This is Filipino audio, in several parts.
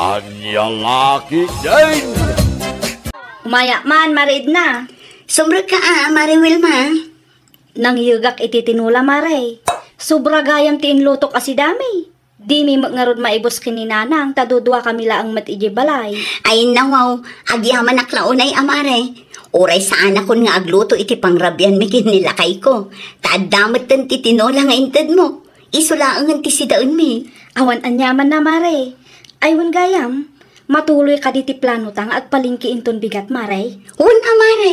Anyang aki din. Umaya man, marid na. Sumrag ka Mare Wilma. Nang yugak iti tinula, Mare. Sobra gayam ti inlutok asi dami. Di mi ngarod maibos kininanang, tadudwa kami laang matiji balay. Ay nawaw, agyaman naklaunay Amare. Oray saan akon nga agluto iti pangrabyan mi kinilakay ko. Taaddamat tan ti tinola nga inted mo. Isulaangan ti sidaon mi. Awan anyaman na, Mare. Aywan gayam, matuloy ka di ti plano tang agpalingki inton bigat, Mare. Mare.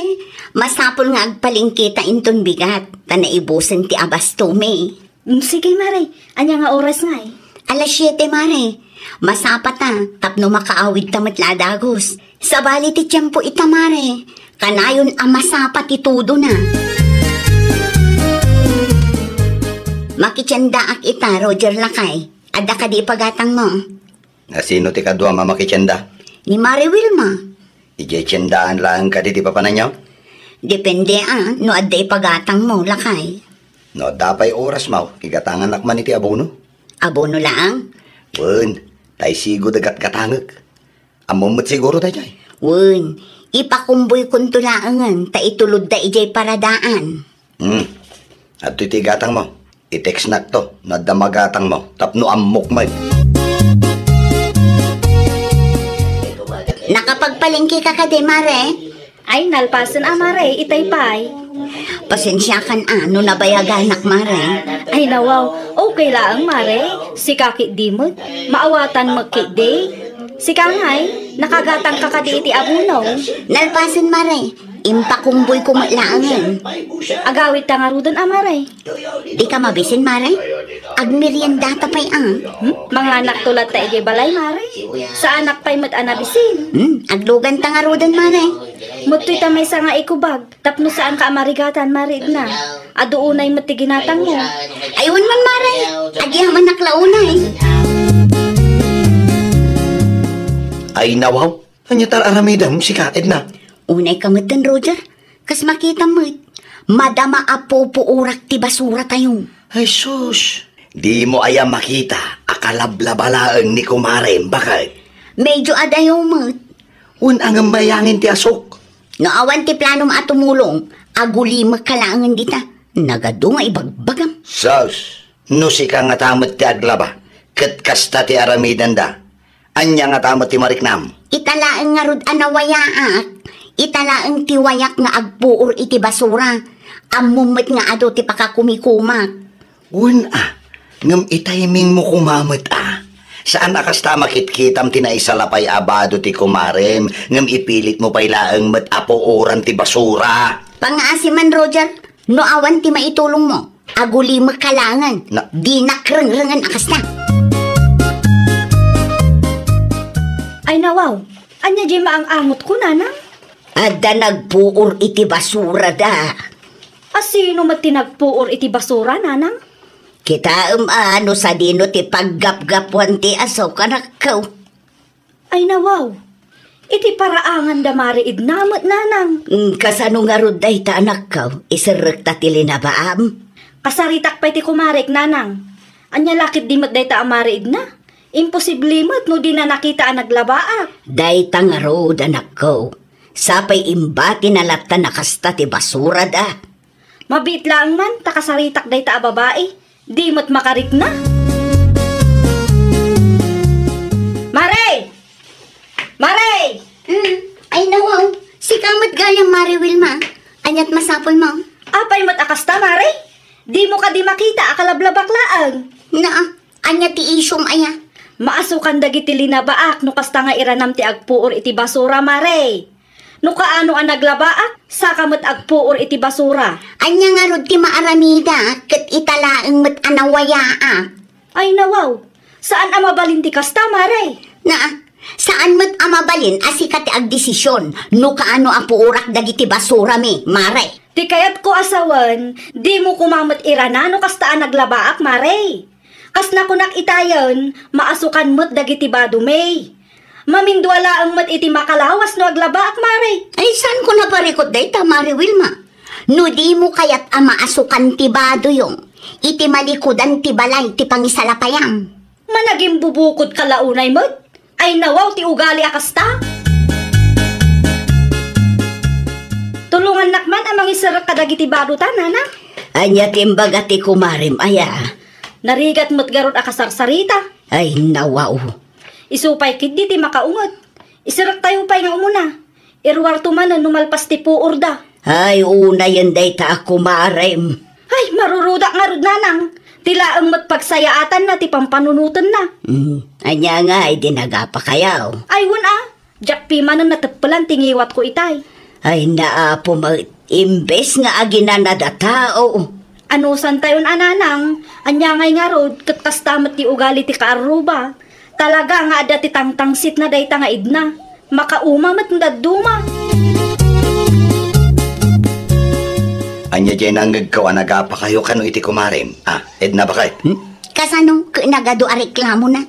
Masapol nga agpalingki ta inton bigat. Tanaibusan ti abastume. Sige, Mare. Anya nga oras nga eh. Alas 7, Mare. Masapat tapno makaawid ta matladagos. Sabali ti tiyempo ita, Mare. Kanayon ang masapat itudo na. Makitsandaak ita, Roger Lakay. Ada ka di pagatang mo. Sino ti kadwa mamakitsanda? Ni Mare Wilma. Ije tsandaan lang ka di papananyaw? Depende no ada ipagatang mo, Lakay. No, dapay oras mau. Igatangan nakman iti abono. Abono lang? Wen, tay sigo dagat katangag. Amumot siguro da jay. Wen, ipakumboy kuntulaangan, ta itulod da ijay paradaan. At iti gatang mo, i-text nak to, nadamagatang mo, tapno amok mag. Nakapagpalingki ka ka, Mare? Ay, nalpasan Mare, itay pay. Pasensya kan no nabayagan nak, Mare. Ay, nawaw, okay lang, Mare. Si kakit dimot, maawatan magkidi. Si kangay, nakagatang kakadi iti abunaw. Nalpasan, Mare. Impakumboy kumatlaangan. Agawit ta nga rudon, Mare. Di ka mabisin, Mare? Agmerienda ta pa'y Mga anak tulad ta ijay balay, Mare. Sa anak pa'y mat-anabisin. Aglugan ta nga rudon, Mare. Mutoy ta may nga ikubag. Tapno saan ka amarigatan, Mare na. Aduunay matiginatang mo. Ayun man, Mare. Agyaman naklaunay. Ay nawaw, anya tar aramidam si Kaed na. Unay kamatan, Roger. Kas makita mo, madama apopo urak ti basura tayo. Ay sus, di mo ayam makita, akalablabalaan ni kumare, bakit? Medyo adayo mo. Un ang bayangin ti asok. Naawan ti planom at tumulong, aguli magkalaangan dita. Nagado nga ibagbagam. Sus, no si ka nga tamot ti aglaba, kat kasta ti aramidan da. Anya nga tamot ti mariknam. Italaan nga rod anawayaak. Italaan ti wayak nga agpuor iti basura. Amumot nga ado ti pakakumikumak. Ngam itiming mo kumamot Saan akasta makitkitam tinaisalapay abado ti kumarem, ngam ipilit mo pailaang mat-apooran ti basura. Pangaasiman, Roger, no awan ti maitulong mo. Aguli magkalangan. Di nakrang-rangan akasta. Ay nawaw, anya di maang angot ko, nanang? Ada nagpuor iti basura da. Asino matinagpuor iti basura, nanang? Kita sa dino ti paggap-gapuan ti asaw kanakaw. Ay nawaw, iti paraangan da mariid namot, nanang. Kasano nga ruday ta anakaw, isirek ta ti linabaam. Kasaritak pa iti kumarek, nanang. Anya lakit di matday ta amariid na. Imposible mo't no di na nakita ang naglabaak. Day ta nga rod anakaw. Sapay imbati na lata nakasta ti basura da. Mabiit lang man, takasaritak day ta babae. Di mo't makarik na. Mare! Mare! Ay nawaw, si kamat gayang Mare Wilma. Anyat masapol mo. Apay mo't akasta, Mare? Di mo ka di makita akalablabaklaan. Anya ti isyong aya. Maasukan dagiti linabaak no kasta nga iranam ti agpuor iti basura, Mare. No kaano ang naglabaak, saka mo't agpuor iti basura. Anya nga rod ti maaramida, kat italaang mo't anawayaa. Ay nawaw, saan ang mabalin ti kasta, Mare? Saan mo't amabalin asikat ti agdesisyon, no kaano ang puurak dagiti basura mi, Mare. Ti kayat ko asawan, di mo kumamot irana no kasta ang naglabaak, Mare. Kas na kunak itayon, maasukan mo't dagiti badume. Mamindwala ang mat iti makalawas no aglabaak, Mare. Ay, saan ko naparikot day ta, Mare Wilma? No di mo kayat maasukan ti bado yung iti malikudan ti balay ti pangisalapayam. Managing bubukod kalaunay mo't? Ay nawaw ti ugali akasta. Tulungan nakman amang isarak kadagiti barutan, nana. Anya timbaga ti kumarim aya. Narigat mo't garot akasarsarita. Ay nawaw. Isupay kid di ti makaungot. Isarak tayo pa'y nga umuna. Irwarto man na numalpas ti puurda. Ay una yan day ta kumarim. Ay marurudak nga rod nanang. Tila ang mo't pagsayaatan na ti pampanunutan na. Anya nga ay dinagapa kayaw. Ay wala. Jack piman ang natagpalan tingiwat ko itay. Ay naapo imbes nga aginanada tao. Ano san tayon ananang? Anya ngay nga rod kat kastamat ti ugali ti kaaruba. Talaga nga ada ti tangtangsit na dayta nga idna. Makauma mat ndaduma. Anya dyan ang gagkawa nagapa kayo kano iti kumarim. Edna ba kahit? Kasano nagado a reklamo na?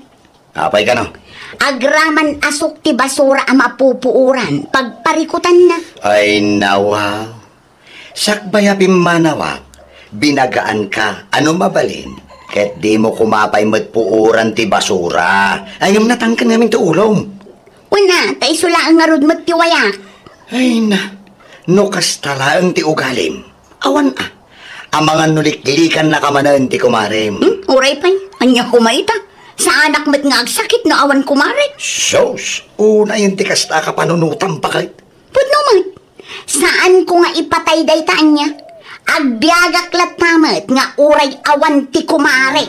Apay kano? Agraman asok ti basura ang mapupuuran. Pagparikutan na. Ay nawa. Sakbayapin manawak. Binagaan ka. Ano mabalin? Ket di mo kumapay matpuuran ti basura. Ayam natangkan namin ti ulong. Una, ta isula ang ngarod mat ti wayak. Ay na. No kastalaang ti ugalim. Awan Ang mga nuliklikan na kamanan ti kumarim. Uray pa'y. Anya kumaita. Sa anak mat nga agsakit na awan kumarit. Sos, una yung tikas na kapanunutan pa kahit. Pudno man, saan ko nga ipatay daytaan niya? Agbiagak latamat nga uray awan ti kumari.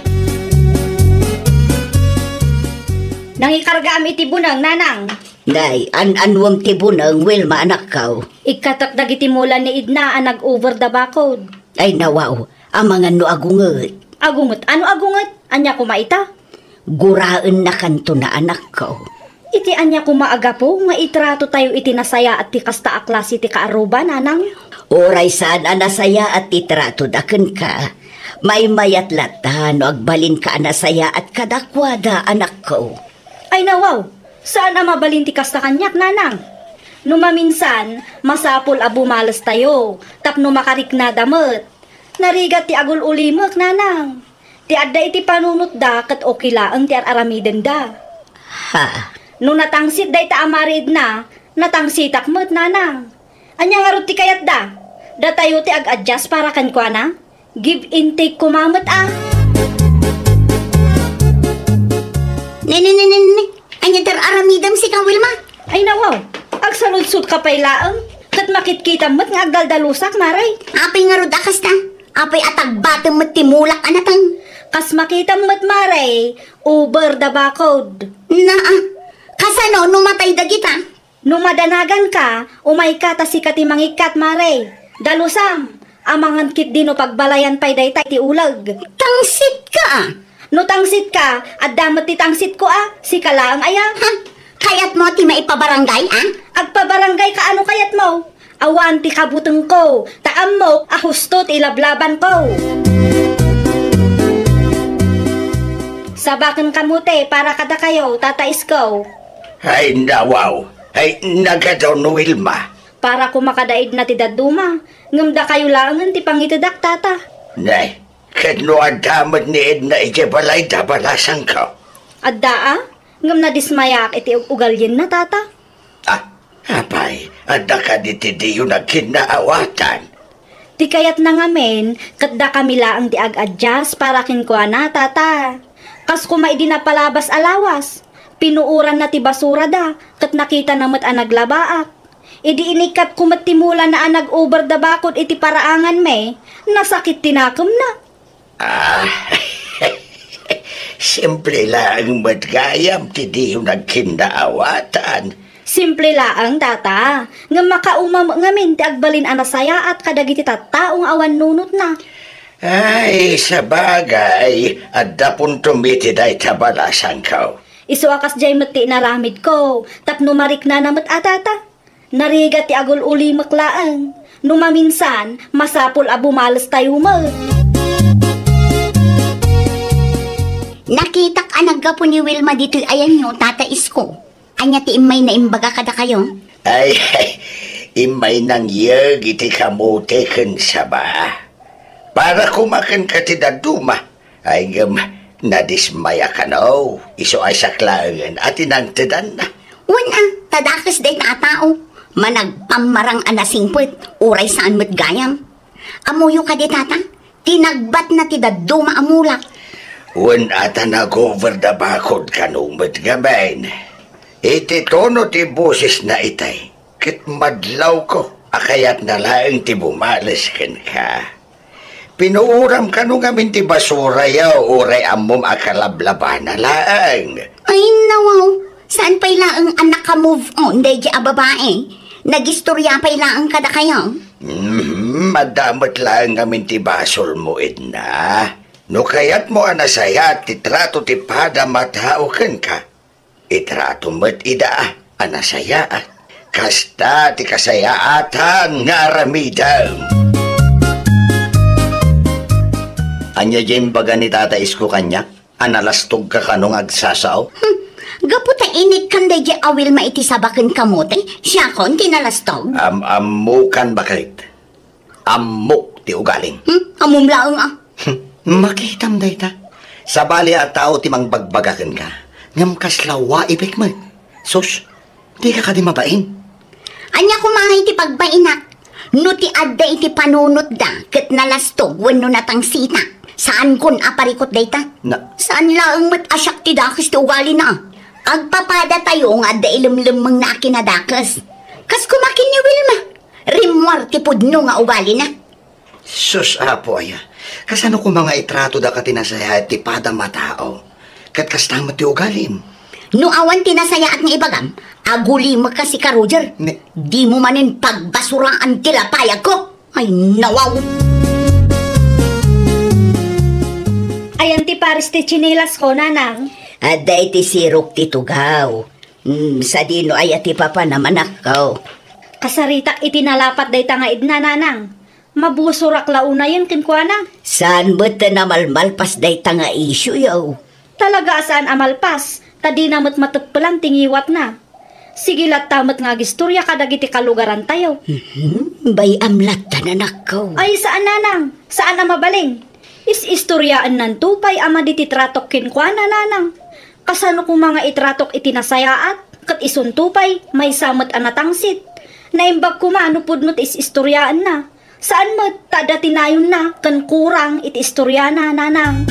Nangikarga am iti bunang, nanang. Day, anwam ti bunang, Wilma anak kaw. Ikatak dagiti mula ni Idna ang nag-over the bakod. Ay nawaw, ang mga no agungot. Agungot? Ano agungot? Anya kumaita? Guraan na kanto na anak ko. Iti anya kumaaga po, nga itrato tayo iti nasaya at ti kasta aklas iti kaaruba, nanang. Oray saan anasaya at titrato daken ka. May mayat lata no agbalin ka anasaya at kadakwada anak ko. Ay nawaw, saan ang mabalin ti kasta kanyak, nanang? Numaminsan, masapol a bumalas tayo, tapno makarik na damot. Narigat ti agul ulimak, nanang. Ti adda iti panunot da kat okilaang ti aramiden da. Ha? No natangsit da ita amarid na, natangsitak mo't nanang. Anya nga ti kayat da? Da tayo ti ag-adjust para kan kwa na? Give and take kumamot Ne. Anya dar aramidam si kang Wilma? Ay nawaw, agsaludsud ka pa'y laang. Kat makit-kita mo't nga agdaldalusak, maray. Apay nga rodakas ta. Apay atagbatang mat timulak anatang. Kas makita mo't maray, over the bakod. Kasano numatay dagita? Nung madanagan ka, umay ka ta si kati mangikat, maray. Dalusam, amangan kit dino pagbalayan pa'y daytay ti ulag. Tangsit ka. No tangsit ka, at damat ti tangsit ko si kalaang aya. Ha? Kayat mo ti maipabarangay Agpabarangay ka ano kayat mo? Awan ti kabuteng ko, taam mo, ahusto ti lablaban ko. Sabakan kamute para kada kayo, tatais ko. Ay nawaw. Ay nagadaw no Wilma. Para kumakadaid na ti daduma, ngamda kayo langan ti pangitadak tata. Nay, kano adamat ni Edna ikibalay dabalasang ka. Adda ngam na dismayak iti ugalyin na tata. Apay, adda ka diti diyo na kinaawatan. Ti kayat na ngamen, katda kami laang ti ag-adjust para kinkwa na tata. Kas kumay di na palabas alawas, pinuuran na ti basura da, kat nakita namat ang naglabaak. Idi inikat kumatimula na ang nag-over the bakod iti paraangan me, nasakit tinakam na. Simple lang matgayam ti diyo nagkinaawatan. Simple laang tata, nga makaumam ngamin ti agbalin anasaya at kadagiti tattaong awan nunot na. Ay, sa bagay, adda pun tumiti day tabalasan ka. Isuakas jay mati naramid ko, tapno marik na namat atata. Narigat ti agul uli maklaan, numaminsan, masapol abumalas tayo mo. Nakitak anagga po ni Wilma dito'y ayan nyo, tatais ko. Anya ti imay na imbaga kada kayo? Ay, imay nang yag iti kamote kan saba. Para kumakan ka ti daduma, ay Nadismaya ka no. Iso ay saklangan at inangtadan na. Wala, tadakas day na tao. Managpamarang anasingput, uray saan mo't gayam. Amuyo ka di tata, tinagbat na ti daddo maamulak. Wan ata nag-over the bakod kanumad gabain. Itit ko no ti boses na itay. Kit madlaw ko, akayat na laang ti bumalas ka. Pinuuram ka nung amin ti basura yaw, uray amom akalablaba na laang. Ay nawaw, saan pa'y laang anak ka move on, day di babae? Nagistorya pa'y laang kada kayo? Madamat lang amin ti basol mo, Edna. No kayat mo anasaya ti trato ti pada matao ka. Itrato mo't ida, anasaya. Kasta ti kasayaatan nga aramidam. Anya jem baga ni Tata Isko kanya? Analastog ka kanong agsasaw? Gaputa init kan day di awil maiti sabakin kamote, siya kon tinalastog. Amukan bakit? Amuk ti ugaling. Amumlaang ah. Makitam day ta. Sa bali at tao ti mangbagbagakan ka. Ngam kaslawa ibig mo. Sus, di ka di mabain. Anya kumahay ti pagbainak. No ti adda iti panunot da, ket nalastog wenno natang sita. Saan kun aparikot dayta? Saan laang mat asyak ti dakis ti ugali na? Agpapada tayo nga adda ilimlimang na akinadakas. Kas kumakin ni Wilma. Rimwar ti pudno nga ugali na. Sus, apo aya. Kasano ko mga itrato da ka tinasaya ti pada matao? Kat kastama ti ugalim. No awan tinasaya at nga ibagam, aguli mo kasi ka, Roger. Di mo manin pagbasuraan tilapayag ko. Ay, nawaw. Ayan ti paris ti chinilas ko, nanang. Aday ti sirok ti tugaw. Sa dino ay ati papa naman akaw. Kasaritak itinalapat day nga idna, nanang. Mabusurak launa yun kinkwana. Saan ba't na malmalpas day nga issue yaw? Talaga saan amalpas? Tadi namot matagpalang tingiwat na. Sigilat tamat nga gistorya kadagiti kalugaran tayo. Bay amlat tananak ko. Ay saan, nanang? Saan ang mabaling? Is-istoryaan nan tupay ama di titratok kinkwana, nanang. Kasano kung mga itratok itinasayaat, kat isuntupay, may samot anatangsit. Naimbag kumano pudnot is-istoryaan na. Saan mo tada tinayon na, kan kurang iti-istorya na, nanang.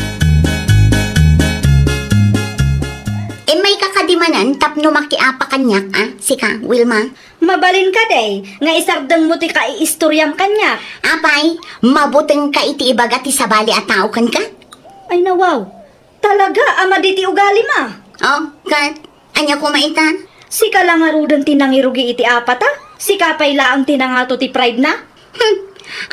May kakadimanan tapno makiapa kanyak, Sika, Wilma? Mabalin ka day, nga isardang mo ti ka-iistoryam kanyak. Apay, mabuting ka iti ibaga ti sabali at tao kan ka? Ay nawaw, talaga ama di ti ugali ma. Oh, kat, anya ko maita? Sika lang arudan tinangirugi iti apata, sika pay laang tinangato ti pride na.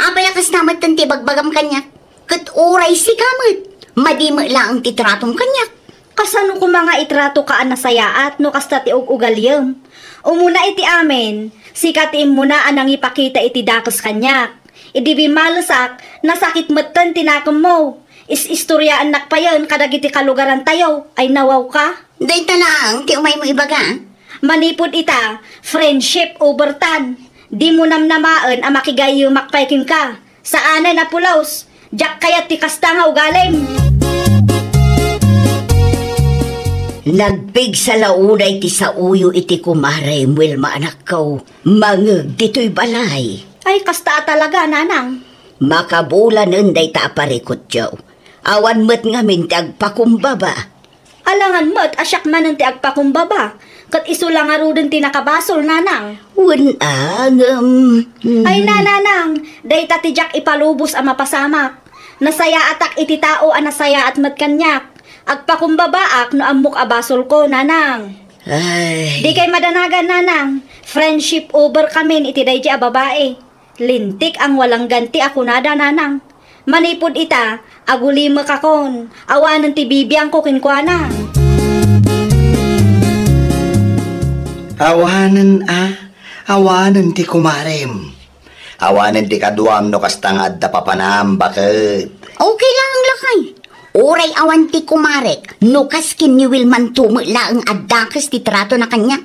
Apay akas namat ti bagbagam kanyak, kat oray sikamot, madimo laang ti tratom kanyak. Kasano ko mga itrato ka anasayaat no kasta ti ugalyem. Umuna iti amin, sikatim mo na anang ipakita iti dakos kanyak. Idi bimalasak, nasakit matan tinakam mo. Is-istoryaan nakpayon kadag iti kalugaran tayo, ay nawaw ka? Day talaang, ti umay mo ibaga. Manipod ita, friendship over tan. Di mo namnamaan ang makigayo makpaikin ka. Saanan na pulaos, jak kayat ti kasta nga ugalim. Nagpig sa launay ti sa uyo iti kumare, Wilma anak ko. Mangeg dito'y balay. Ay, kasta talaga, nanang. Makabulan day ta aparikot yaw. Awan mo't nga min ti agpakumbaba. Alangan mo't asyak man ti agpakumbaba. Kat iso lang arudin ti nakabasol, nanang. Ay, nanang, day ta ti jak ipalubos ang mapasamak. Nasaya atak iti tao ang nasaya at matkanyak. Agpakumbabaak no amok abasol ko, nanang. Ay. Di kay madanagan, nanang. Friendship over kami iti day a babae. Lintik ang walang ganti ako nada, nanang. Manipod ita, agulima kakon. Awanan ti bibiyang ko kinkwana. Awanan ti kumarem. Awanan ti kaduam no kastangad da papanam, bakit? Okay lang ang lakay. Oray awan ti kumarek, nukas kin ni Wilman tumula ang addakas ti trato na kanya.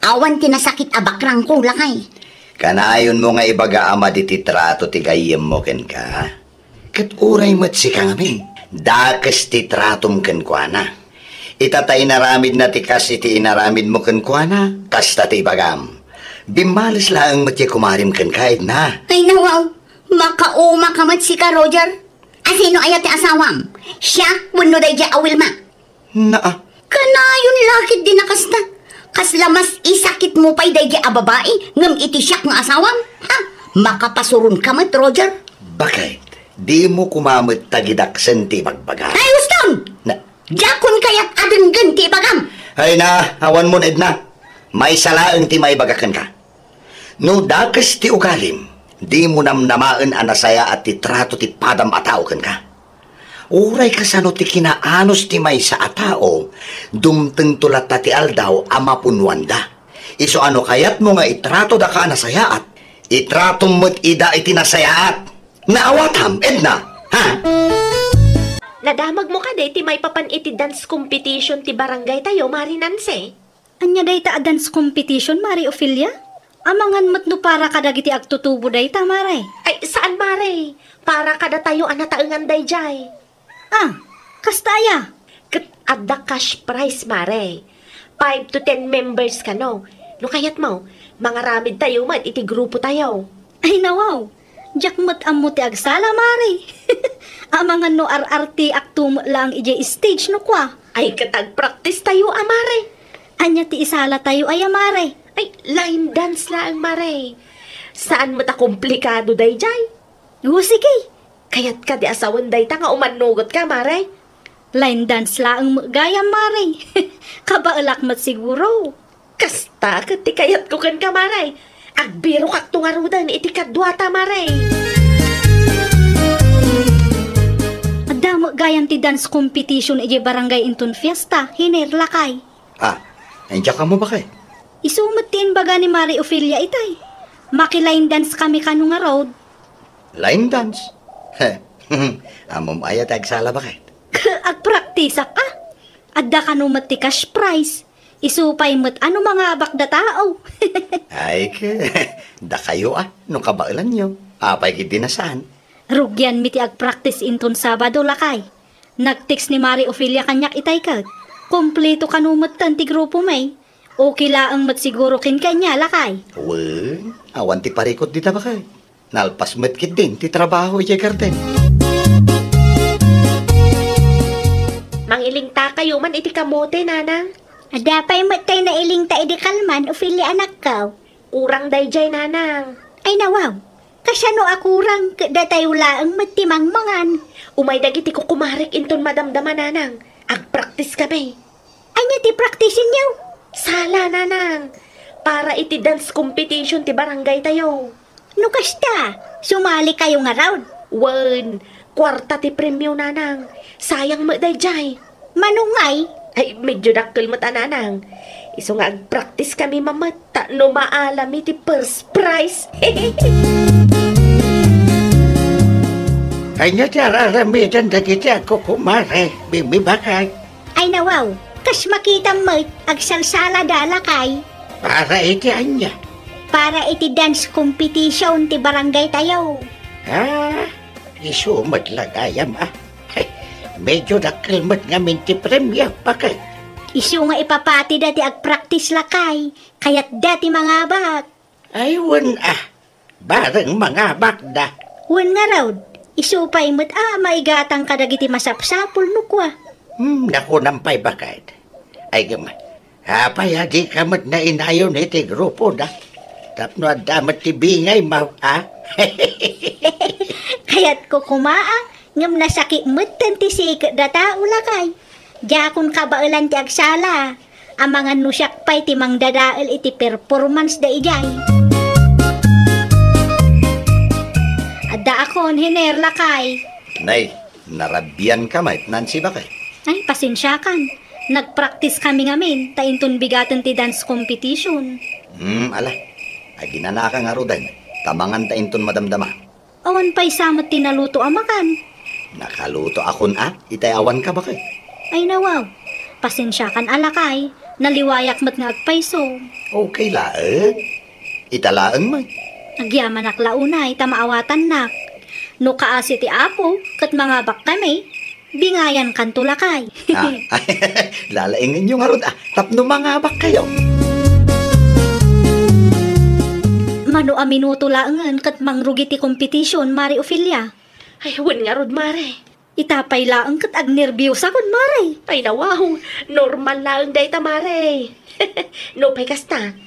Awan ti nasakit abakrang ko lakay. Kanayon mo nga ibaga ama di ti trato ti gayem mo ken ka. Kat oray mat si kami. Dakas ti tratum ken kuana. Itatay naramid na ti kas iti inaramid mo ken kuana, kasta ti bagam. Bimalis lang matya kumarim ken kahit na. Ay nawaw, makauma kamat si ka, Roger. Asino ayat ti asawam? Siya, wano day di awil ma. Naa. Kanayon lakit din nakasta. Kaslamas isakit mo pa'y day di ababae, ngam iti siyak nga asawam. Ha? Makapasurun kamat, Roger. Bakit? Di mo kumamit tagidaksen ti bagbaga. Ay, Uston! Na. Jakon kaya't adenggan ti bagam. Ay na, awan mo Edna. May salaang ti may bagakan ka. No dakas ti ugalim, di mo namnamaan anasaya at ti trato ti padam atao kan ka. Uray kasano ti kinaanos ti may sa atao, dumteng tulat ta ti aldaw ama punwanda. Iso ano kayat mo nga itrato da ka nasayaat, itrato mo't ida iti nasayaat. Naawatam, Edna, ha? Nadamag mo ka ti may papan iti dance competition ti barangay tayo, Mari Nancy. Anya day ta a dance competition, Mari Ophelia? Amangan mat no para kadagiti agtutubo day ta, Mare. Ay, saan, Mari? Para kada tayo anataengan day jay. Ah, kastaya. Kat adda cash prize, Mare. 5 to 10 members ka, no? No kayat mo, mga ramid tayo mat iti grupo tayo. Ay nawaw, jak mat ammo ti agsala, Mare. Amangan no RRT aktum lang ije stage no kwa. Ay, katag-practice tayo, Mare. Anya ti isala tayo ay, Mare. Ay, line dance lang, Mare. Saan mo ta komplikado day jay? O sige, Kayat ka di asawan day ta nga umanugot ka, Mare. line dance lang gaya, Mare. Kabaalak mat siguro. Kasta, kati kayat ko kan ka, Mare. Agbiro kak tungarudan, iti kadwata, Mare. Adamo gayam ti dance competition ije barangay inton fiesta, hiner lakay. Ah, nandiyan ka mo ba kay? Isumatin baga ni Mari Ophelia itay. Makiline dance kami kanu nga road. Line dance? Amom ayat agsala ba kay? Agpraktisa ka. Adda kanu mat ti cash prize. Isupay mat ano mga bakda tao. Ay da kayo no kabailan nyo. Apay kiti nasaan. Rugyan mi ti agpractice inton Sabado lakay. Nagtext ni Mari Ophelia kanyak itay ka. Kompleto kanu mat tan ti grupo may. Okay laang mat siguro kin kanya lakay. Well, awan ti parikot dita ba kay? Nalpas matkit din ti trabaho iti garden. Mangiling ta kayo man iti kamote, nanang. Adapay mat kay nailing ta idikalman, Ophelia anak ka. Urang day jay, nanang. Ay nawaw, kasano akurang kada tayo laang matimang mangan. Umay dagiti ko kumarik inton madamdama, nanang. Agpractice kami. Anya ti practicein niyo? Sala, nanang. Para iti dance competition ti barangay tayo. No kasta, sumali kayo nga raw. Wan, kwarta ti premyo, nanang. Sayang mo day jay. Manungay, Ay, medyo dakkel mo ta, nanang. Iso nga agpractice kami mamata no maalami ti first prize. Ay nyo ti araramidan dagiti ako kumare, bimibakay. ay nawaw, kas makita mo agsalsala dalakay. Para iti anya. Para iti dance competition ti barangay tayo. Ah, isumat lagayam medyo dakelmat nga minti premya pakay. Isu nga ipapati dati agpractice lakay, kayat dati mga bak. Ay wan bareng mga bakda. Wan nga raw, isu pa'y mo't maigatang kadagiti masapsapul no kwa. Naku nampay bakay. Ay gama, di kamat na inayon iti grupo da. Tapno damat ti bingay Kayat ko kumaa, ngam nasakit mo't tanti si data ulakay. Jakon kabailan ti agsala, amangan no siyak pa'y ti mang dadaal iti performance da ijay. Adda akon hiner lakay. Nay, narabian ka mait, Nancy ba kay? Ay, pasensyakan. Nagpractice kami ngamin, tainton bigatan ti dance competition. Ala. Ay ginanaka nga rudan. Tamangan ta inton madamdama. Awan pa'y samat tinaluto amakan. Nakaluto akon itay awan ka ba kay? Ay nawaw, pasensyakan alakay, naliwayak mat nga agpayso. Okay laeng. Italaeng man. Agyaman ak launay, tamaawatan nak. No kaasi ti apo, kat mga bak kami. Bingayan kan tulakay. Lalaingin nyo nga ron. Tapno mga bak kayo. Mano a minuto laangan kat mangrugi ti competition, Mari Ophelia. Ay, wan nga rod, Mare. Itapay laang kat ag nervyos akon, Mari. Ay, nawaw. Normal lang day ta, Mare. No, pay kasta.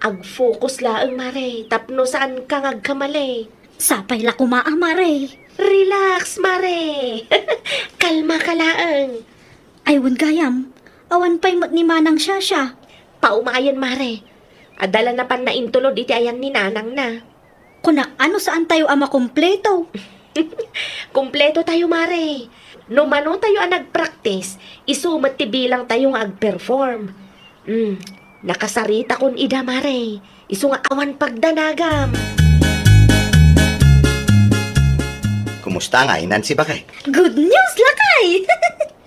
Ag-focus laang, Mare. Tapno saan kang agkamali. Sapay la kumaa, Mari. Relax, Mare. Kalma ka laang. Aywan gayam, awan pa'y mo't ni Manang Shasha. Paumayan, Mare. Adala na pan na intulod iti ayan ni Nanang na. Kunak ano saan tayo ama kompleto? Kumpleto tayo, Mare. No mano tayo ang nag-practice, isumat ti bilang tayo nga ag-perform. Nakasarita kun ida, Mare. Isu nga awan pagdanagam. Kumusta nga, Nancy Bakay? Good news, lakay!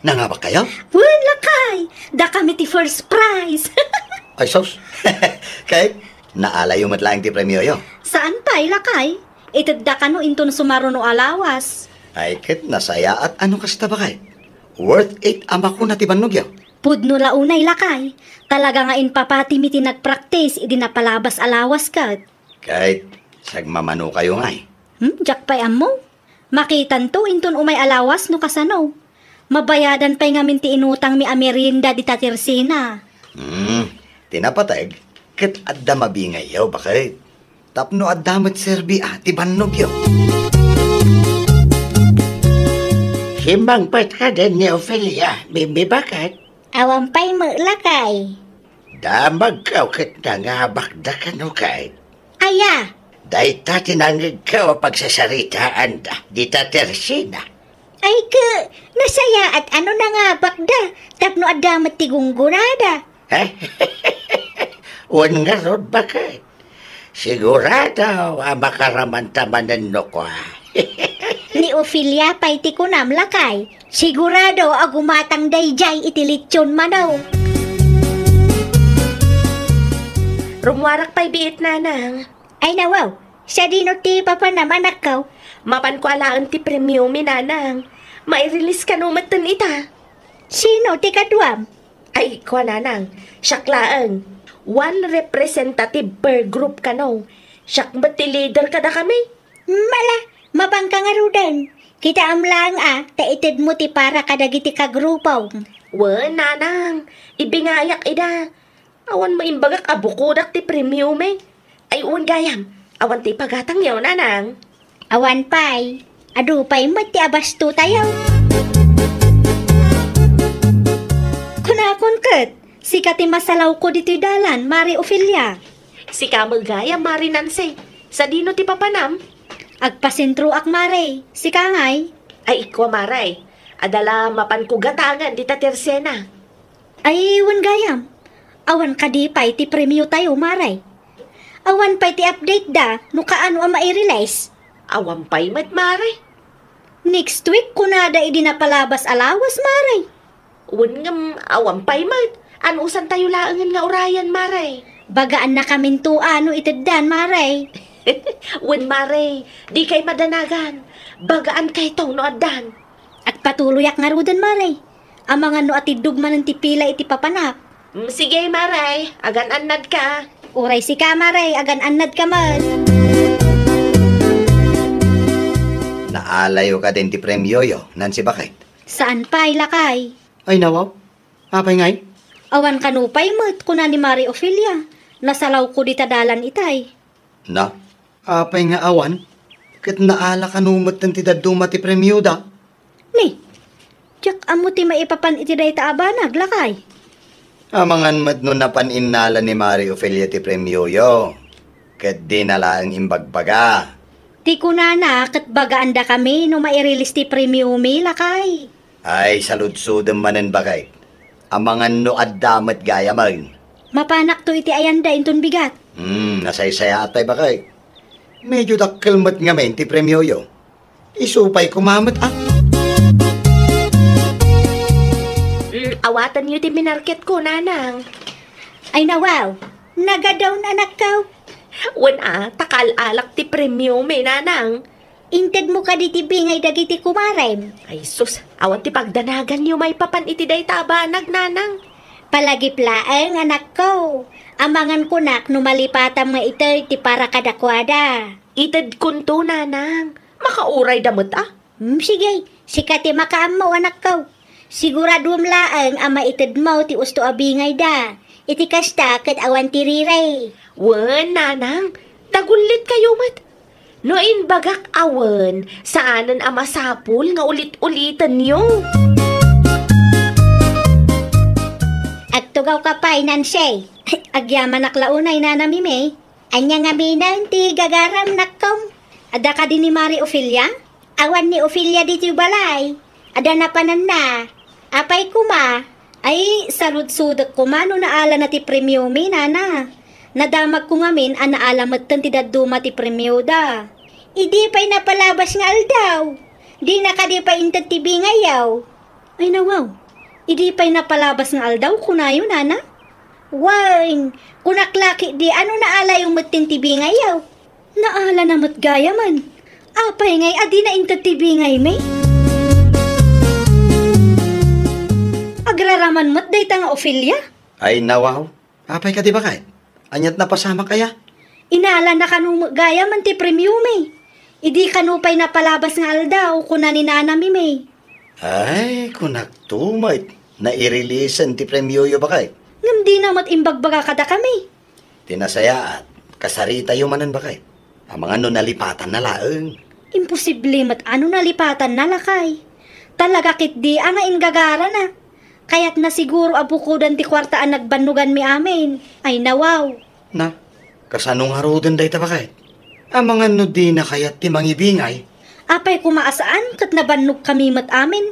Nangabak kayo? Wen, lakay! Da kami ti first prize! Ay, sos. Kahit naalay yung matlaing ti premyo yo. Saan pa'y, lakay? Itadda ka no inton sumaro no alawas. Ay, kit nasaya at ano kasta Bakay? Worth it ama ko na ti bannog yo. Pudno launay, lakay. Talaga nga in papati mi ti nagpractice, idi napalabas alawas kat. Kahit sagmamano kayo nga eh. Jak pa'y amo? Makitan to inton umay alawas no kasano. Mabayadan pa'y ngamin ti inutang mi amerienda di tatirsina. Tinapatag, kat adda mabingay yaw, Bakay? Tapno addamat serbi ti bannog yo. Himang pat ka din ni Ophelia, Bibi Bakit? Awan pa'y maglakay. Damag ka kat nangabakda ka no kahit. Aya, Dahil ta tinangig ka o pagsasaritaan da, di ta tersina. ay ka, nasaya at ano na nga bakda, tapno adamat tigunggurada. Wan nga ron Bakit? Sigurado makaramantaman no ko. Ni Ophelia pa'y ti kunam lakay. Sigurado agumatang dayjay itilitsyon manaw. Rumwarak pa'y biit, Nanang. Ay nawaw, siya dino ti papanamanak kaw. Mapan ko alaan ti premium mi, Nanang. Mai-release ka no matan ita. Sino ti kadwam? Ay, kwa, Nanang. Siyaklaang. One representative per group ka no. Siyak ba't ti leader ka da kami? Mala, mabangka nga rudan. Kita amlang taitid mo ti para kadagiti kagrupaw. Wan, Nanang. Ibingayak ida. Awan maimbagak abukudak ti premium eh. Ay, uwan gayam. Awan ti pagatang yaw, Nanang. Awan pa'y, adu pa'y mati abasto tayo. Kunakon kat, sikat ti masalaw ko dito'y dalan, Mari Ophelia. Si Kamel gayam, Mari Nancy. Sa dino ti papanam? Agpasentro ak Mari, si Kangay. Ay, ikwa, Maray. Adala mapan ko gatangan di ta tersena. Ay, wan gayam. Awan kadipay ti premyo tayo, Maray. Awan pa'y ti update da, no kaano ang ma-release. Awan pa'y mat, Maray. Next week, kunada idi napalabas alawas, Maray. Uwan ngam, awan pa'y mat. Anusan tayo laangan nga orayan, Maray. Bagaan na kamin to ano itaddan, Maray. Uwan, Maray. Di kay madanagan. Bagaan kay to no adan. At patuloyak nga rudan, Maray. Ang mga no atidug man ng tipila iti papanak. Sige, Maray. Agan anad ka. Uray si ka, Maray. Agan anad ka man. Naalayo ka din ti premyo yo, Nancy Bakay. Saan pa'y lakay? Ay, nawaw. Apay ngay? Awan kanupay mo't kuna ni Mari Ophelia. Nasalaw ko di tadalan itay. Na, apay nga awan. Kat naala ka numot ng tidaduma ti premyo da. Ni, jak amo ti maipapan iti day taabanag, lakay. Amangan madno na paninala ni Mari Ophelia ti premyo yo. Kat di nala ang imbagbaga. Ti kunana, kat bagaan da kami no mairilis ti premiumi, lakay. Ay, saludsudem manen Bakay. Amangan no addamat gaya man. Mapanak to iti ayanda inton bigat. Nasaysaya atay Bakay. Medyo dakkelmat nga men ti premyo yo. Isupay kumamat Awatan niyo ti minarket ko, Nanang. Ay nawaw, nagadaw na anak kaw. Uwan takal-alak ti premium, Nanang. Inted mo ka di tibingay dagiti kumarem. Ay sus, awan ti pagdanagan niyo may papan iti day tabanag, nanang. Palagiplaeng anak ko. Amangan kunak no malipatam nga ito'y ti para kadakwada. Ited kunto, nanang. Makauray damot ah. Sige, sikati makaam mo anak ko. Siguradum laeng ama ited mo ti usto abingay da. Iti kasta ket awan ti riray. Wen, nanang. Dagulit kayo mat. Noin bagak awan, saanan ang masapul nga ulit-ulitan niyo. Agtugaw ka pa'y nansay. Agyaman naklaunay na namime. Anya nga minan ti gagaram nakkom. Ada ka din ni Mari Ophelia? Awan ni Ophelia dito balay. Ada na panan na. Apay kuma. Ay, salud-sudak ko man no naala na ti premyo mi, nana. Nadamag ko ngamin ang naalamat tan ti daduma ti premyo da. Idi pa'y napalabas nga aldaw. Di na ka di pa intad ti bingayaw. Ay nawaw, idi pa'y napalabas nga aldaw kunayo, nana? Wang, kunaklaki di ano naala yung matin ti bingayaw. Naala na matgaya man. Apay ngay, adi na intad ti bingay may. Agraraman mat day nga Ophelia? Ay nawaw, apay ka di ba kay? Anyat na pasama kaya? Inaala na kanu gaya man ti premyo may. Idi kanupay na palabas nga aldaw kuna ni Nana mi may. Ay, kunak tumay. Naireleasen ti premyo yo ba kay? Ngam di na mat imbagbaga kada kami. Tinasayaan, kasarita yo manan ba kay? Ang mga nalipatan na laeng. Imposible mat ano nalipatan na lakay. Talaga kit di nga ingagara na. Kaya't na siguro abukudan ti kwartaan nagbanugan mi amin. Ay nawaw. Na, kasanong harudan day ta ba kay? Ang mga di na kaya't ti mangibingay. Apay kumaasaan kat nabannog kami mat amin.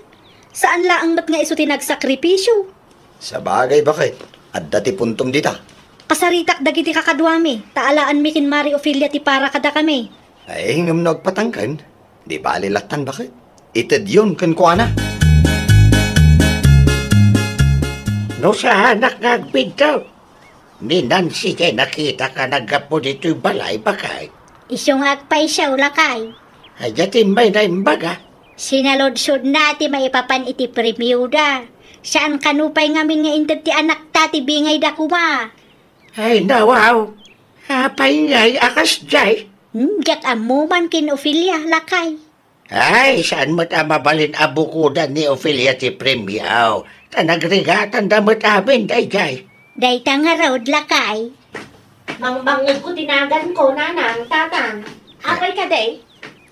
Saan laang mat nga iso tinagsakripisyo. Sa bagay ba kay? At dati puntom dita. Kasaritak dagiti kakadwami. Taalaan mi kin Mari Ophelia ti para kada kami. Ay, ngam nagpatangkan. Di ba alilatan ba kay? Ited yun kan kuana. No sa anak nga agbintaw. Ni Nancy kay nakita ka nagapo dito'y balay ba kay? Isong agpay siya ulakay. Ay may na imbaga. Sinalodsod na ti maipapan iti premyo da. Saan kanupay ngamin nga inted ti anak ta ti bingay da kuma. Ay nawaw. Apay ngay akas jay. Diyak amuman kin Ophelia lakay. Ay, saan mo't mabalin abukudan ni Ophelia ti premyaw? Tanagrigatan damot amin, day jay. Day nga raod lakay. Mangbangod ko tinagan ko, nanang, tatang. Apay ka day?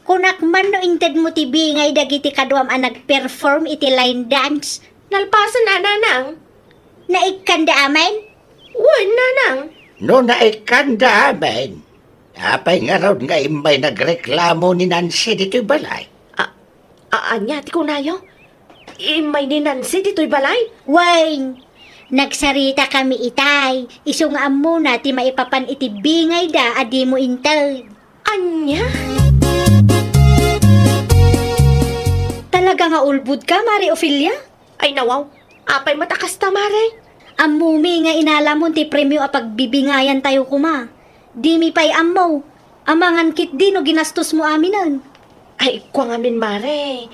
Kunak man no inted mo ti bingay dagiti kadwam ang nag-perform iti line dance. Nalpasan na, nanang. Naikanda amin? Uwan, nanang. No naikanda amin. Apay nga raw nga imay nagreklamo ni Nancy dito'y balay. Anya, ti kunayo? Imay ni Nancy dito'y balay? Wayng, nagsarita kami itay. Isungaan mo na ti maipapan iti bingay da adi mo intay. Anya? Talaga nga ulbud ka, Mari Ophelia? Ay nawaw, apay matakas ta, Mare. Amumi nga inalamon ti premyo a pagbibingayan tayo kuma. Di mi pa'y ammo. Amangan kit di no ginastos mo aminan. Ay, kwa ngamin, Mare.